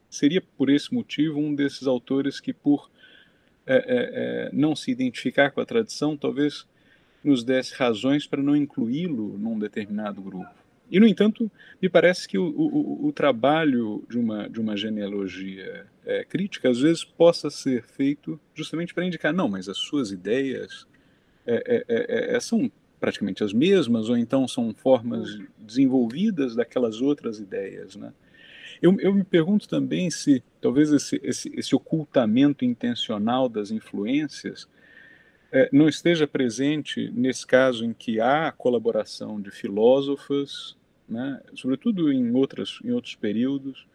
Seria, por esse motivo, um desses autores que, por não se identificar com a tradição, talvez nos desse razões para não incluí-lo num determinado grupo. E, no entanto, me parece que o trabalho de uma genealogia crítica, às vezes, possa ser feito justamente para indicar, não, mas as suas ideias são praticamente as mesmas, ou então são formas desenvolvidas daquelas outras ideias, né? Eu me pergunto também se talvez esse ocultamento intencional das influências não esteja presente nesse caso em que há colaboração de filósofos, né, sobretudo em outros períodos,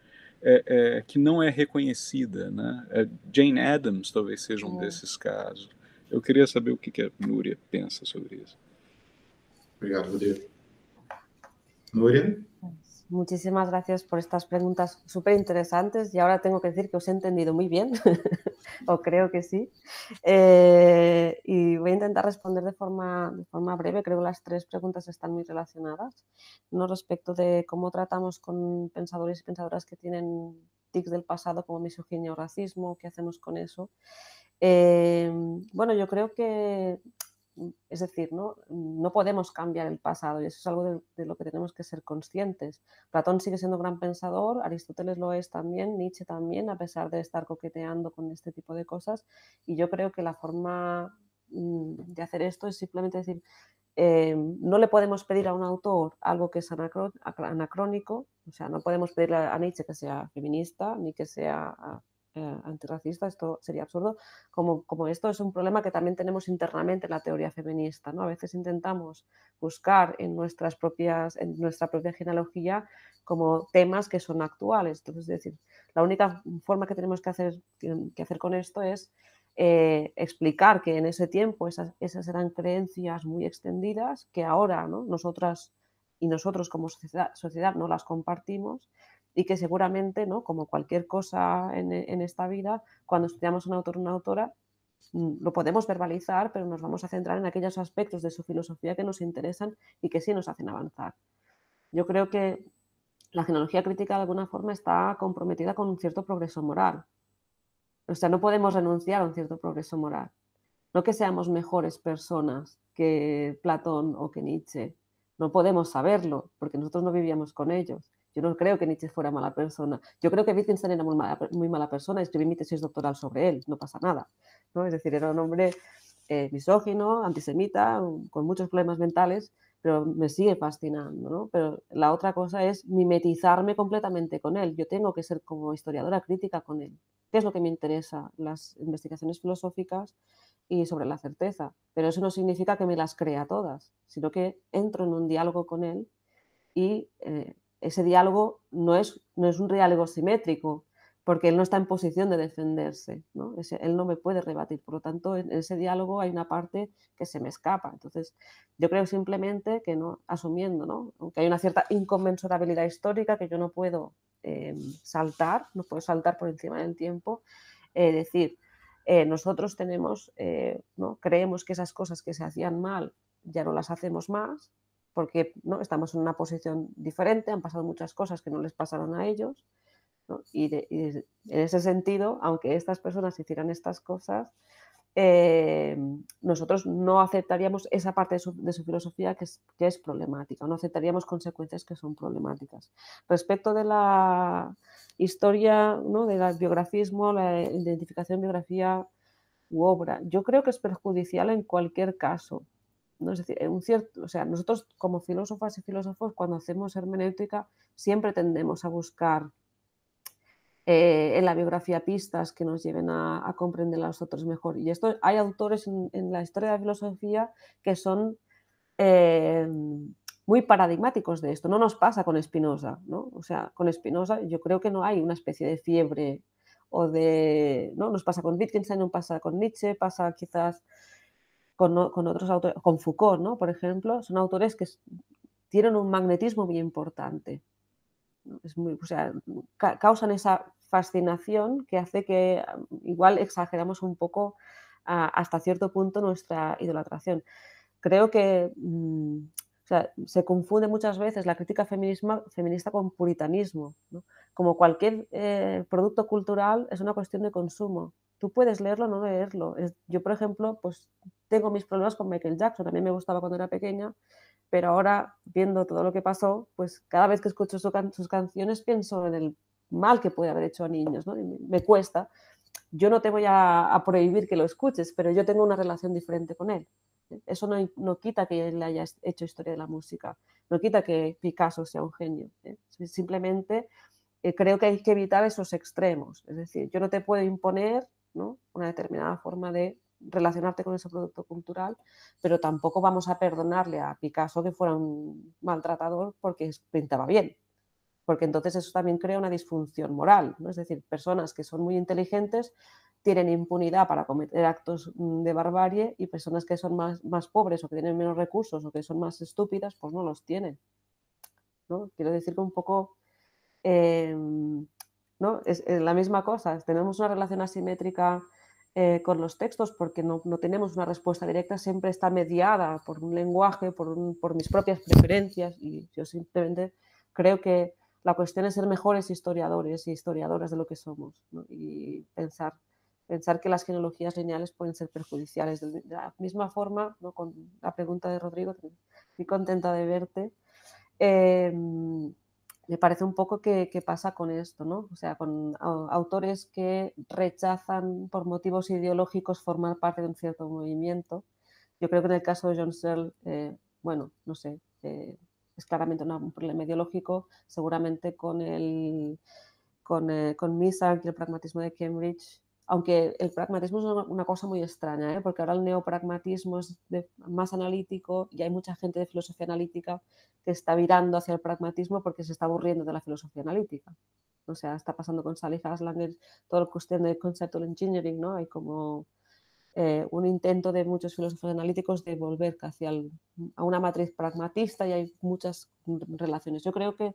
que não é reconhecida, né? Jane Addams talvez seja um desses casos. Eu queria saber o que a Núria pensa sobre isso. Obrigado, Rodrigo. Núria? Muchísimas gracias por estas preguntas súper interesantes y ahora tengo que decir que os he entendido muy bien, o creo que sí, y voy a intentar responder de forma breve. Creo que las 3 preguntas están muy relacionadas, ¿no? Respecto de cómo tratamos con pensadores y pensadoras que tienen tics del pasado como misoginia o racismo, qué hacemos con eso. Bueno, yo creo que, es decir, no podemos cambiar el pasado y eso es algo de lo que tenemos que ser conscientes. Platón sigue siendo un gran pensador, Aristóteles lo es también, Nietzsche también, a pesar de estar coqueteando con este tipo de cosas, y yo creo que la forma de hacer esto es simplemente decir, no le podemos pedir a un autor algo que es anacrónico, o sea, no podemos pedirle a Nietzsche que sea feminista ni que sea antirracista, esto sería absurdo, como esto es un problema que también tenemos internamente en la teoría feminista, ¿no? A veces intentamos buscar en nuestra propia genealogía como temas que son actuales. Entonces, es decir, la única forma que tenemos que hacer con esto es explicar que en ese tiempo esas eran creencias muy extendidas que ahora, ¿no?, nosotras y nosotros como sociedad no las compartimos y que seguramente, ¿no?, como cualquier cosa en esta vida, cuando estudiamos un autor o una autora, lo podemos verbalizar, pero nos vamos a centrar en aquellos aspectos de su filosofía que nos interesan y que sí nos hacen avanzar. Yo creo que la genealogía crítica de alguna forma está comprometida con un cierto progreso moral. O sea, no podemos renunciar a un cierto progreso moral. No que seamos mejores personas que Platón o que Nietzsche. No podemos saberlo, porque nosotros no vivíamos con ellos. Yo no creo que Nietzsche fuera mala persona. Yo creo que Wittgenstein era muy mala persona y escribí mi tesis doctoral sobre él. No pasa nada, ¿no? Es decir, era un hombre misógino, antisemita, con muchos problemas mentales, pero me sigue fascinando, ¿no? Pero la otra cosa es mimetizarme completamente con él. Yo tengo que ser como historiadora crítica con él. ¿Qué es lo que me interesa? Las investigaciones filosóficas y sobre la certeza, pero eso no significa que me las crea todas, sino que entro en un diálogo con él y ese diálogo no es un diálogo simétrico, porque él no está en posición de defenderse, ¿no? Él no me puede rebatir, por lo tanto en ese diálogo hay una parte que se me escapa. Entonces yo creo simplemente que no, asumiendo, ¿no?, aunque hay una cierta inconmensurabilidad histórica que yo no puedo saltar, no puedo saltar por encima del tiempo, decir, nosotros tenemos, ¿no?, creemos que esas cosas que se hacían mal ya no las hacemos más, porque, ¿no?, estamos en una posición diferente, han pasado muchas cosas que no les pasaron a ellos, ¿no? Y en ese sentido, aunque estas personas hicieran estas cosas, nosotros no aceptaríamos esa parte de su filosofía que es problemática, no aceptaríamos consecuencias que son problemáticas. Respecto de la historia, ¿no?, del biografismo, la identificación biografía u obra, yo creo que es perjudicial en cualquier caso, ¿no? Es decir, o sea, nosotros como filósofas y filósofos, cuando hacemos hermenéutica, siempre tendemos a buscar en la biografía pistas que nos lleven a comprender a los otros mejor. Y esto, hay autores en la historia de la filosofía que son muy paradigmáticos de esto. No nos pasa con Spinoza, ¿no? O sea, con Spinoza yo creo que no hay una especie de fiebre o de... ¿no? Nos pasa con Wittgenstein, no pasa con Nietzsche, pasa quizás con otros autores, con Foucault, ¿no?, por ejemplo. Son autores que tienen un magnetismo muy importante. O sea, causan esa fascinación que hace que igual exageramos un poco hasta cierto punto nuestra idolatración. Creo que o sea, se confunde muchas veces la crítica feminista con puritanismo, ¿no? Como cualquier producto cultural es una cuestión de consumo. Tú puedes leerlo o no leerlo. Yo, por ejemplo, pues tengo mis problemas con Michael Jackson. A mí me gustaba cuando era pequeña, pero ahora, viendo todo lo que pasó, pues cada vez que escucho sus canciones pienso en el mal que puede haber hecho a niños, ¿no? Y me cuesta. Yo no te voy a prohibir que lo escuches, pero yo tengo una relación diferente con él. Eso no quita que él haya hecho historia de la música, no quita que Picasso sea un genio. Simplemente creo que hay que evitar esos extremos. Es decir, yo no te puedo imponer, ¿no?, una determinada forma de relacionarte con ese producto cultural, pero tampoco vamos a perdonarle a Picasso que fuera un maltratador porque pintaba bien, porque entonces eso también crea una disfunción moral, ¿no? Es decir, personas que son muy inteligentes tienen impunidad para cometer actos de barbarie y personas que son más pobres o que tienen menos recursos o que son más estúpidas, pues no los tienen, ¿no? Quiero decir que un poco ¿no? Es la misma cosa, tenemos una relación asimétrica con los textos porque no tenemos una respuesta directa, siempre está mediada por un lenguaje, por mis propias preferencias, y yo simplemente creo que la cuestión es ser mejores historiadores y historiadoras de lo que somos, ¿no? Y pensar que las genealogías lineales pueden ser perjudiciales. De la misma forma, ¿no?, con la pregunta de Rodrigo, estoy contenta de verte. Me parece un poco que pasa con esto, ¿no? O sea, con autores que rechazan por motivos ideológicos formar parte de un cierto movimiento. Yo creo que en el caso de John Searle, bueno, no sé, es claramente un problema ideológico, seguramente con con Mises y el pragmatismo de Cambridge, aunque el pragmatismo es una cosa muy extraña, porque ahora el neopragmatismo es más analítico y hay mucha gente de filosofía analítica que está virando hacia el pragmatismo porque se está aburriendo de la filosofía analítica. O sea, está pasando con Sally Haslanger toda la cuestión del conceptual engineering, ¿no? Hay como un intento de muchos filósofos analíticos de volver a una matriz pragmatista y hay muchas relaciones. Yo creo que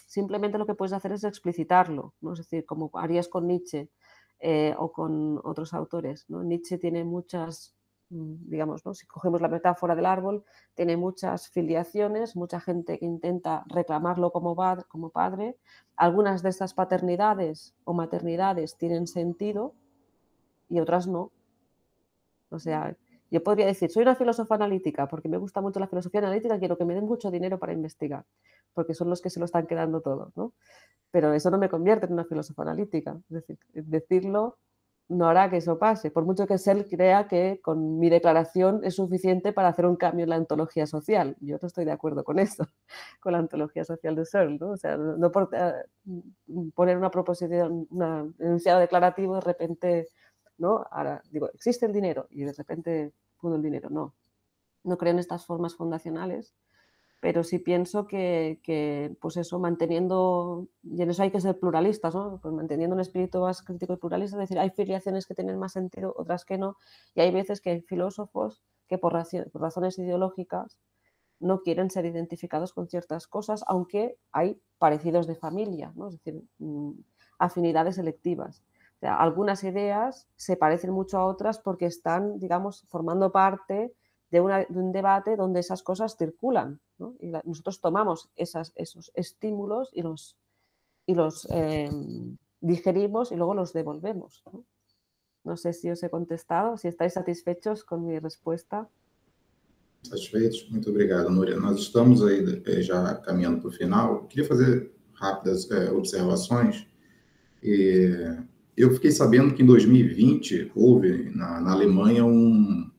simplemente lo que puedes hacer es explicitarlo, ¿no? Es decir, como harías con Nietzsche o con otros autores, ¿no? Nietzsche tiene muchas, digamos, ¿no? Si cogemos la metáfora del árbol, tiene muchas filiaciones, mucha gente que intenta reclamarlo como padre. Algunas de estas paternidades o maternidades tienen sentido y otras no. O sea, yo podría decir, soy una filósofa analítica porque me gusta mucho la filosofía analítica, quiero que me den mucho dinero para investigar, porque son los que se lo están quedando todo, ¿no? Pero eso no me convierte en una filósofa analítica. Es decir, decirlo no hará que eso pase, por mucho que Searle crea que con mi declaración es suficiente para hacer un cambio en la ontología social. Yo no estoy de acuerdo con eso, con la ontología social de Searle, ¿no? O sea, no por poner una proposición, un enunciado declarativo, de repente, ¿no? Ahora digo, existe el dinero y de repente pudo el dinero. No creo en estas formas fundacionales, pero sí pienso que pues eso, manteniendo, y en eso hay que ser pluralistas, ¿no? Pues manteniendo un espíritu más crítico y pluralista, es decir, hay filiaciones que tienen más sentido, otras que no, y hay veces que hay filósofos que por razones ideológicas no quieren ser identificados con ciertas cosas, aunque hay parecidos de familia, ¿no? Es decir, afinidades selectivas. O sea, algunas ideas se parecen mucho a otras porque están, digamos, formando parte de un debate donde esas cosas circulan, ¿no? Y nosotros tomamos esos estímulos y los digerimos y luego los devolvemos, ¿no? No sé si os he contestado, si estáis satisfechos con mi respuesta. Satisfeitos? Muito obrigado, Núria. Nós estamos aí já caminhando para o final. Eu queria fazer rápidas observações. Eu fiquei sabendo que em 2020 houve na Alemanha um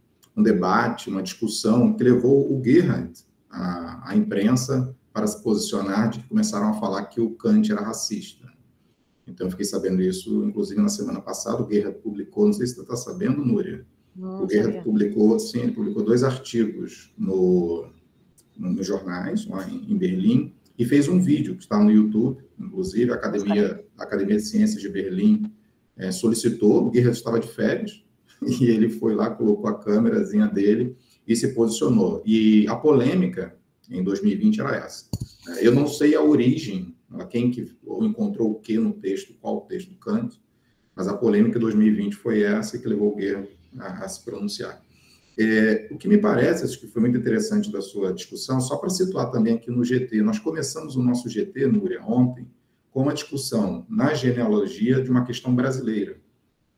debate, uma discussão que levou o Gerhard, a imprensa, para se posicionar, de que começaram a falar que o Kant era racista. Então, eu fiquei sabendo isso, inclusive, na semana passada. O Gerhard publicou, não sei se você está sabendo, Núria, o Gerhard publicou 2 artigos nos jornais, lá em Berlim, e fez um vídeo que está no YouTube, inclusive, a Academia de Ciências de Berlim solicitou, o Gerhard estava de férias, e ele foi lá, colocou a câmerazinha dele e se posicionou. E a polêmica, em 2020, era essa. Eu não sei a origem, quem que encontrou o que no texto, qual o texto do Kant, mas a polêmica de 2020 foi essa que levou o Gerhard a se pronunciar. O que me parece, acho que foi muito interessante da sua discussão, só para situar também aqui no GT, nós começamos o nosso GT, Núria, ontem, com uma discussão na genealogia de uma questão brasileira.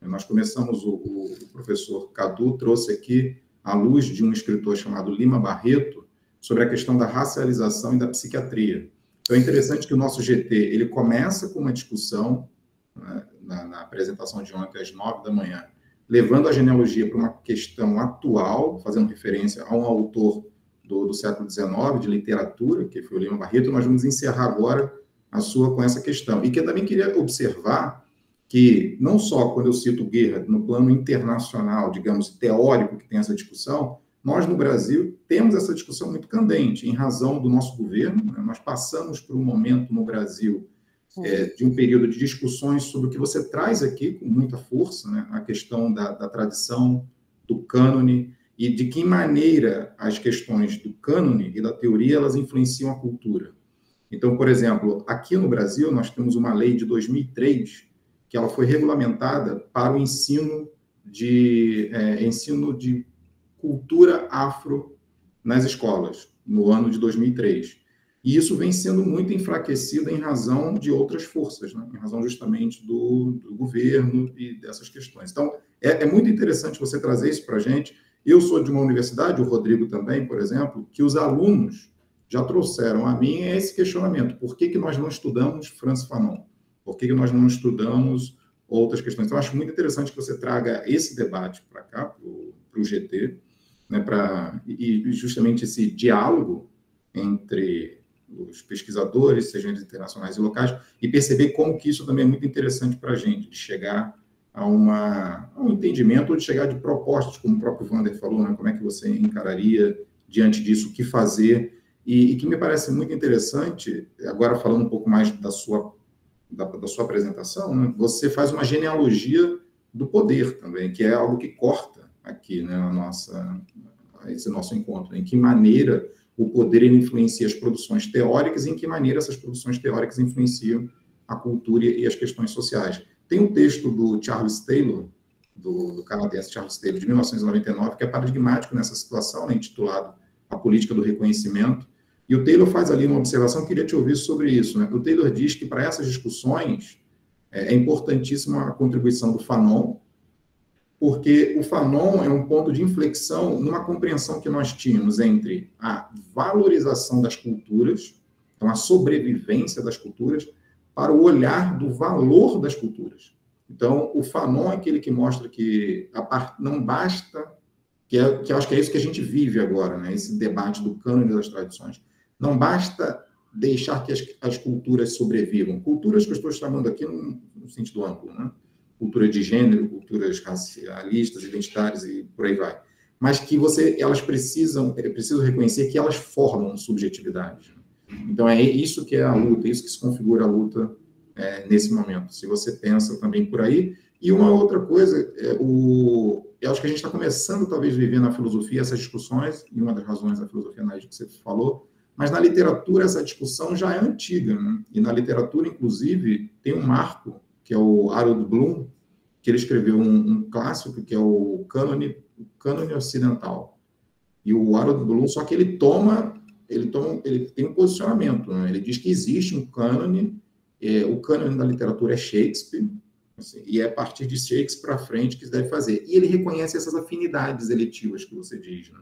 Nós começamos, o professor Cadu trouxe aqui a luz de um escritor chamado Lima Barreto sobre a questão da racialização e da psiquiatria. Então, é interessante que o nosso GT, ele começa com uma discussão, né, na apresentação de ontem, às 9 da manhã, levando a genealogia para uma questão atual, fazendo referência a um autor do século XIX, de literatura, que foi o Lima Barreto. Nós vamos encerrar agora a sua com essa questão. E que eu também queria observar que, não só quando eu cito o Gerhard, no plano internacional, digamos, teórico, que tem essa discussão, nós, no Brasil, temos essa discussão muito candente, em razão do nosso governo, né? Nós passamos por um momento no Brasil de um período de discussões sobre o que você traz aqui com muita força, né? A questão da tradição, do cânone, e de que maneira as questões do cânone e da teoria elas influenciam a cultura. Então, por exemplo, aqui no Brasil, nós temos uma lei de 2003 que ela foi regulamentada para o ensino de cultura afro nas escolas, no ano de 2003. E isso vem sendo muito enfraquecido em razão de outras forças, né? Em razão justamente do governo e dessas questões. Então, é muito interessante você trazer isso para a gente. Eu sou de uma universidade, o Rodrigo também, por exemplo, que os alunos já trouxeram a mim esse questionamento. Por que nós não estudamos Frantz Fanon? Por que nós não estudamos outras questões? Então, eu acho muito interessante que você traga esse debate para cá, para o GT, né, e justamente esse diálogo entre os pesquisadores, sejam eles internacionais e locais, e perceber como que isso também é muito interessante para a gente, de chegar a um entendimento, ou de chegar de propostas, como o próprio Wander falou, né? Como é que você encararia diante disso, o que fazer, e que me parece muito interessante, agora falando um pouco mais da sua apresentação, né? Você faz uma genealogia do poder também, que é algo que corta aqui, né, esse nosso encontro, em que maneira o poder ele influencia as produções teóricas e em que maneira essas produções teóricas influenciam a cultura e as questões sociais. Tem um texto do Charles Taylor, do canadense Charles Taylor, de 1999, que é paradigmático nessa situação, né, intitulado A Política do Reconhecimento, e o Taylor faz ali uma observação, queria te ouvir sobre isso, né? O Taylor diz que para essas discussões é importantíssima a contribuição do Fanon, porque o Fanon é um ponto de inflexão numa compreensão que nós tínhamos entre a valorização das culturas, então a sobrevivência das culturas, para o olhar do valor das culturas. Então, o Fanon é aquele que mostra que não basta, que eu acho que é isso que a gente vive agora, né? Esse debate do cânone das tradições. Não basta deixar que as culturas sobrevivam. Culturas que eu estou chamando aqui no sentido amplo, né? Cultura de gênero, culturas racialistas, identitárias e por aí vai. Mas que elas precisam reconhecer que elas formam subjetividade. Então, é isso que é a luta, isso que se configura a luta nesse momento. Se você pensa também por aí. E uma outra coisa, eu acho que a gente está começando, talvez, a viver na filosofia essas discussões, e uma das razões da filosofia analítica que você falou, mas na literatura essa discussão já é antiga, né? E na literatura, inclusive, tem um marco, que é o Harold Bloom, que ele escreveu um clássico, que é o Cânone Ocidental. E o Harold Bloom, só que ele tem um posicionamento, né? Ele diz que existe um cânone, o cânone da literatura é Shakespeare, assim, e é a partir de Shakespeare para frente que se deve fazer. E ele reconhece essas afinidades eletivas que você diz, né?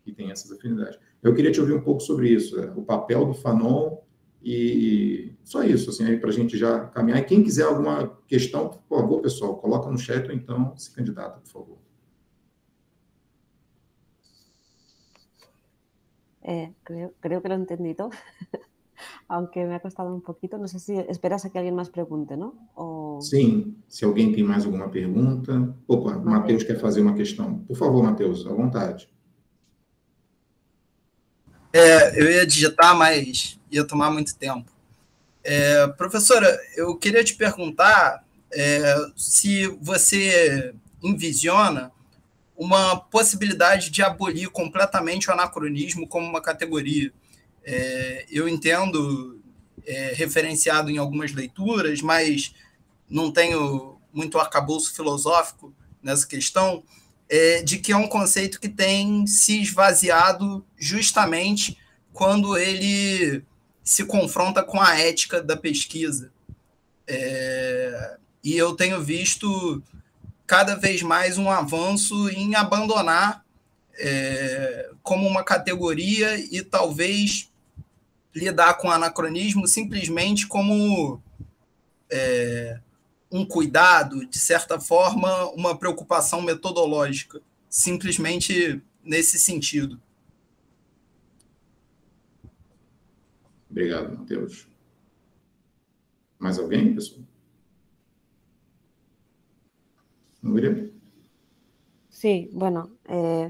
Que tem essas afinidades. Eu queria te ouvir um pouco sobre isso, o papel do Fanon, e só isso, assim, para a gente já caminhar. E quem quiser alguma questão, por favor, pessoal, coloca no chat ou então se candidata, por favor. Creo que lo he entendido, aunque me ha costado un poquito. No sé si esperas a que alguien más pregunte, ¿no? Sim, se alguém tem mais alguma pergunta. Opa, Matheus quer fazer uma questão. Por favor, Matheus, à vontade. Eu ia digitar, mas ia tomar muito tempo. Professora, eu queria te perguntar se você envisiona uma possibilidade de abolir completamente o anacronismo como uma categoria. Eu entendo, referenciado em algumas leituras, mas não tenho muito arcabouço filosófico nessa questão, de que é um conceito que tem se esvaziado justamente quando ele se confronta com a ética da pesquisa. E eu tenho visto cada vez mais um avanço em abandonar como uma categoria e talvez lidar com o anacronismo simplesmente como um cuidado, de certa forma, uma preocupação metodológica, simplesmente nesse sentido. Obrigado, Matheus. Mais alguém, pessoal? Núria? Sí, bueno,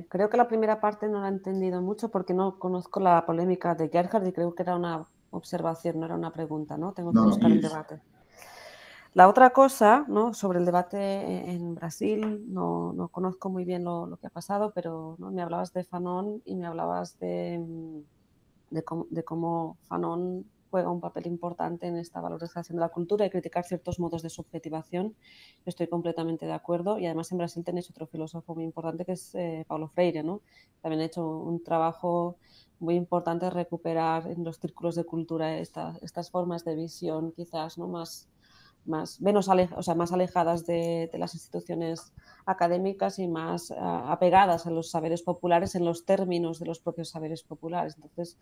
creo que la primera parte no la he entendido mucho porque no conozco la polémica de Gerhard y creo que era una observación, no era una pregunta, ¿no? Tengo que buscar el debate. La otra cosa, ¿no? Sobre el debate en Brasil, no conozco muy bien lo que ha pasado, pero ¿no? Me hablabas de Fanon y me hablabas de cómo Fanon juega un papel importante en esta valorización de la cultura y criticar ciertos modos de subjetivación. Estoy completamente de acuerdo y además en Brasil tenéis otro filósofo muy importante que es Paulo Freire, ¿no? También ha hecho un trabajo muy importante de recuperar en los círculos de cultura estas formas de visión quizás, ¿no? Más alejadas de las instituciones académicas y más apegadas a los saberes populares en los términos de los propios saberes populares. Entonces,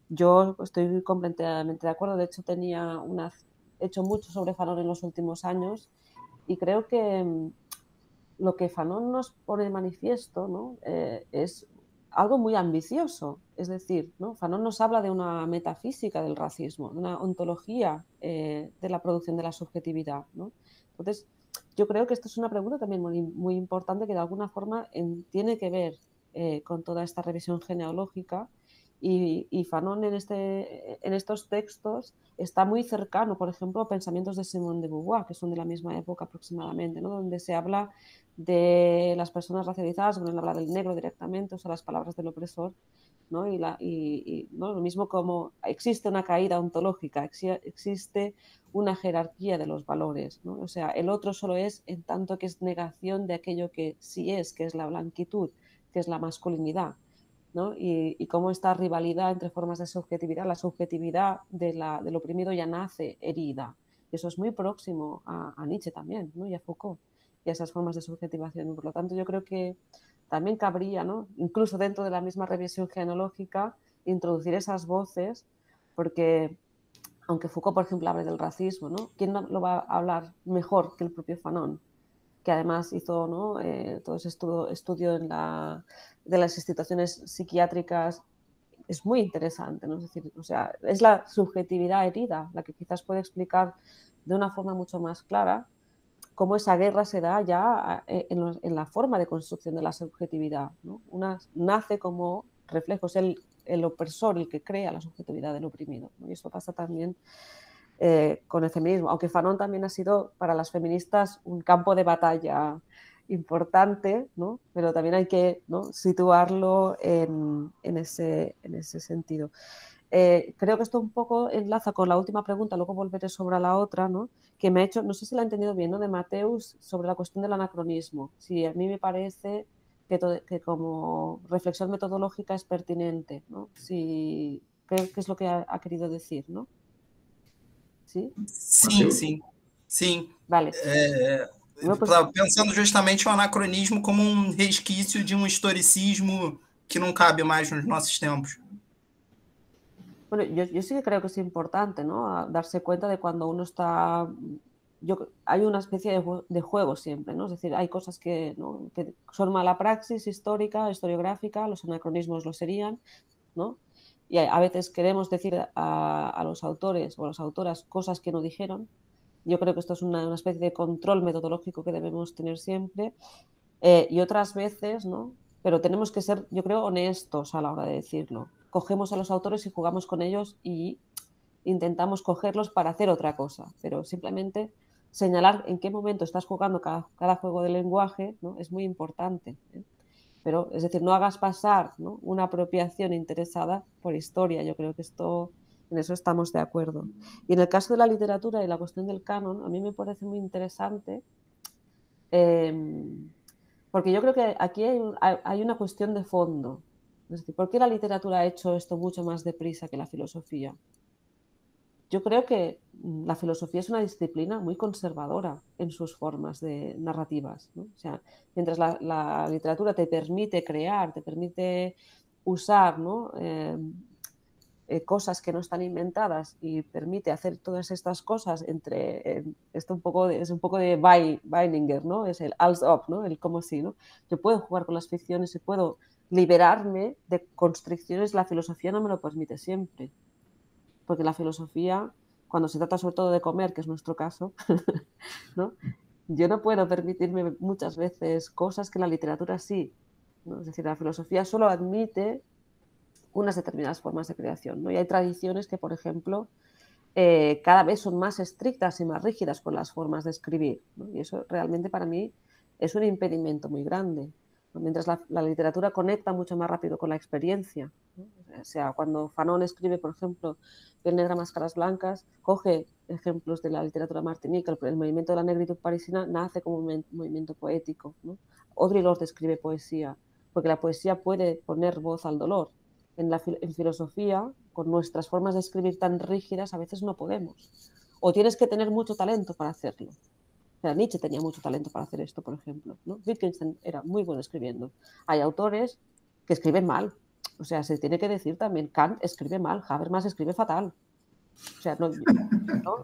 yo estoy completamente de acuerdo. De hecho, he hecho mucho sobre Fanon en los últimos años y creo que lo que Fanon nos pone de manifiesto, ¿no? Es algo muy ambicioso. es decir, ¿no? Fanon nos habla de una metafísica del racismo, de una ontología de la producción de la subjetividad, ¿no? Entonces, yo creo que esto es una pregunta también muy importante que de alguna forma tiene que ver con toda esta revisión genealógica y Fanon en estos textos está muy cercano, por ejemplo, a pensamientos de Simone de Beauvoir, que son de la misma época aproximadamente, ¿no? Donde se habla de las personas racializadas, donde habla del negro directamente, usa las palabras del opresor, ¿no? ¿no? Lo mismo como existe una caída ontológica, existe una jerarquía de los valores, ¿no? O sea, el otro solo es en tanto que es negación de aquello que sí es, que es la blanquitud, que es la masculinidad, ¿no? Y cómo esta rivalidad entre formas de subjetividad, la subjetividad del oprimido ya nace herida. Y eso es muy próximo a Nietzsche también, ¿no? Y a Foucault, y a esas formas de subjetivación. Por lo tanto, yo creo que también cabría, ¿no? Incluso dentro de la misma revisión genealógica, introducir esas voces, porque aunque Foucault, por ejemplo, hable del racismo, ¿no? ¿Quién lo va a hablar mejor que el propio Fanon? Que además hizo, ¿no? Todo ese estudio de las instituciones psiquiátricas, es muy interesante, ¿no? Es decir, o sea, es la subjetividad herida la que quizás puede explicar de una forma mucho más clara cómo esa guerra se da ya en la forma de construcción de la subjetividad, ¿no? Nace como reflejo, es el opresor el que crea la subjetividad del oprimido, ¿no? Y eso pasa también con el feminismo, aunque Fanon también ha sido para las feministas un campo de batalla importante, ¿no? Pero también hay que, ¿no? situarlo en ese sentido. Creo que esto un poco enlaza con la última pregunta, luego volveré sobre la otra, ¿no? Que me ha hecho, no sé si la he entendido bien, ¿no? De Mateus sobre la cuestión del anacronismo. Sí, a mí me parece que como reflexión metodológica es pertinente, ¿no? Sí, creo que es lo que ha querido decir, ¿no? ¿Sí? Sim. Vale. Pensando justamente o anacronismo como resquício de historicismo que não cabe mais nos nossos tempos. Bueno, yo sí que creo que es importante, ¿no? Darse cuenta de cuando uno está... hay una especie de juego siempre, ¿no? Es decir, hay cosas que son mala praxis histórica, historiográfica, los anacronismos lo serían, ¿no? Y a veces queremos decir a los autores o a las autoras cosas que no dijeron. Yo creo que esto es una especie de control metodológico que debemos tener siempre. Y otras veces, ¿no? Pero tenemos que ser, yo creo, honestos a la hora de decirlo. Cogemos a los autores y jugamos con ellos y intentamos cogerlos para hacer otra cosa. Pero simplemente señalar en qué momento estás jugando cada juego de lenguaje, ¿no? Es muy importante, ¿eh? Pero, es decir, no hagas pasar, ¿no? una apropiación interesada por historia. Yo creo que en eso estamos de acuerdo. Y en el caso de la literatura y la cuestión del canon, a mí me parece muy interesante porque yo creo que aquí hay una cuestión de fondo. Es decir, ¿por qué la literatura ha hecho esto mucho más deprisa que la filosofía? Yo creo que la filosofía es una disciplina muy conservadora en sus formas narrativas, ¿no? O sea, mientras la literatura te permite crear, te permite usar, ¿no? Cosas que no están inventadas y permite hacer todas estas cosas esto es un poco de Weininger, ¿no? Es el als ob, ¿no? El como si, ¿no? Yo puedo jugar con las ficciones y puedo liberarme de constricciones. La filosofía no me lo permite siempre, porque la filosofía, cuando se trata sobre todo de comer, que es nuestro caso, ¿no? Yo no puedo permitirme muchas veces cosas que la literatura sí, ¿no? Es decir, la filosofía solo admite unas determinadas formas de creación, ¿no? Y hay tradiciones que, por ejemplo, cada vez son más estrictas y más rígidas con las formas de escribir, ¿no? Y eso realmente para mí es un impedimento muy grande, ¿no? Mientras la literatura conecta mucho más rápido con la experiencia, ¿no? O sea, cuando Fanon escribe, por ejemplo, Piel negra, máscaras blancas, coge ejemplos de la literatura martinica, el movimiento de la negritud parisina nace como un movimiento poético, ¿no? Audre Lorde escribe poesía, porque la poesía puede poner voz al dolor. En filosofía, con nuestras formas de escribir tan rígidas, a veces no podemos. O tienes que tener mucho talento para hacerlo. O sea, Nietzsche tenía mucho talento para hacer esto, por ejemplo, ¿no? Wittgenstein era muy bueno escribiendo. Hay autores que escriben mal. O sea, se tiene que decir también, Kant escribe mal, Habermas escribe fatal. O sea, ¿no?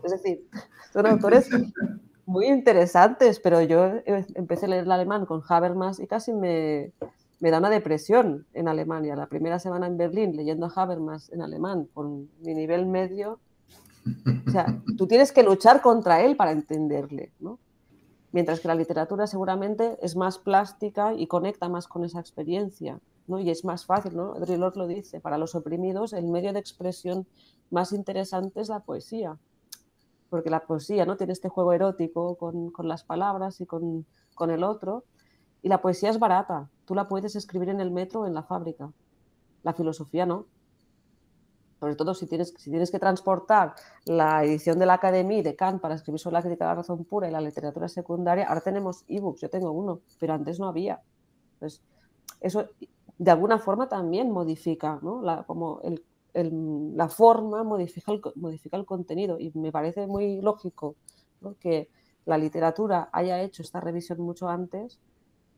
Es decir, son autores muy interesantes, pero yo empecé a leer el alemán con Habermas y casi me me da una depresión en Alemania. La primera semana en Berlín leyendo a Habermas en alemán con mi nivel medio, o sea, tú tienes que luchar contra él para entenderle, ¿no? Mientras que la literatura seguramente es más plástica y conecta más con esa experiencia, ¿no? Y es más fácil, ¿no? Audre Lorde lo dice, para los oprimidos el medio de expresión más interesante es la poesía, porque la poesía, ¿no?, tiene este juego erótico con las palabras y con el otro, y la poesía es barata, tú la puedes escribir en el metro o en la fábrica, la filosofía no. Sobre todo si tienes que transportar la edición de la Academia de Kant para escribir sobre la crítica de la razón pura y la literatura secundaria. Ahora tenemos ebooks, yo tengo uno, pero antes no había. Entonces, eso de alguna forma también modifica, ¿no? La forma modifica el contenido, y me parece muy lógico, ¿no?, que la literatura haya hecho esta revisión mucho antes,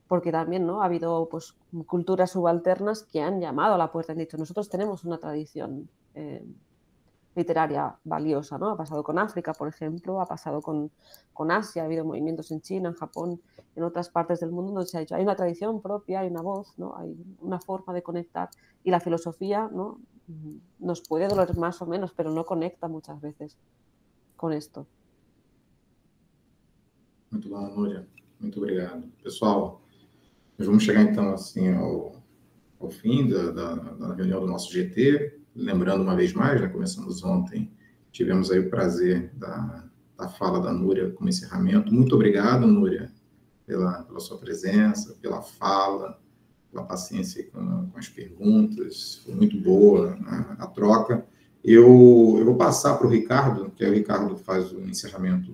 porque también, ¿no?, ha habido pues culturas subalternas que han llamado a la puerta, han dicho, nosotros tenemos una tradición literaria valiosa, ¿no? Ha pasado con África, por ejemplo, ha pasado con Asia, ha habido movimientos en China, en Japón, en otras partes del mundo donde se ha dicho, hay una tradición propia, hay una voz, ¿no?, hay una forma de conectar, y la filosofía, ¿no?, nos puede doler más o menos, pero no conecta muchas veces con esto. Muito bom, Núria. Muito obrigado. Pessoal, nós vamos chegar então assim ao fim da reunião do nosso GT. Lembrando uma vez mais, né, começamos ontem, tivemos aí o prazer da fala da Núria como encerramento. Muito obrigado, Núria, pela sua presença, pela fala, pela paciência com as perguntas. Foi muito boa, né, a troca. Eu vou passar para o Ricardo, que o Ricardo faz o encerramento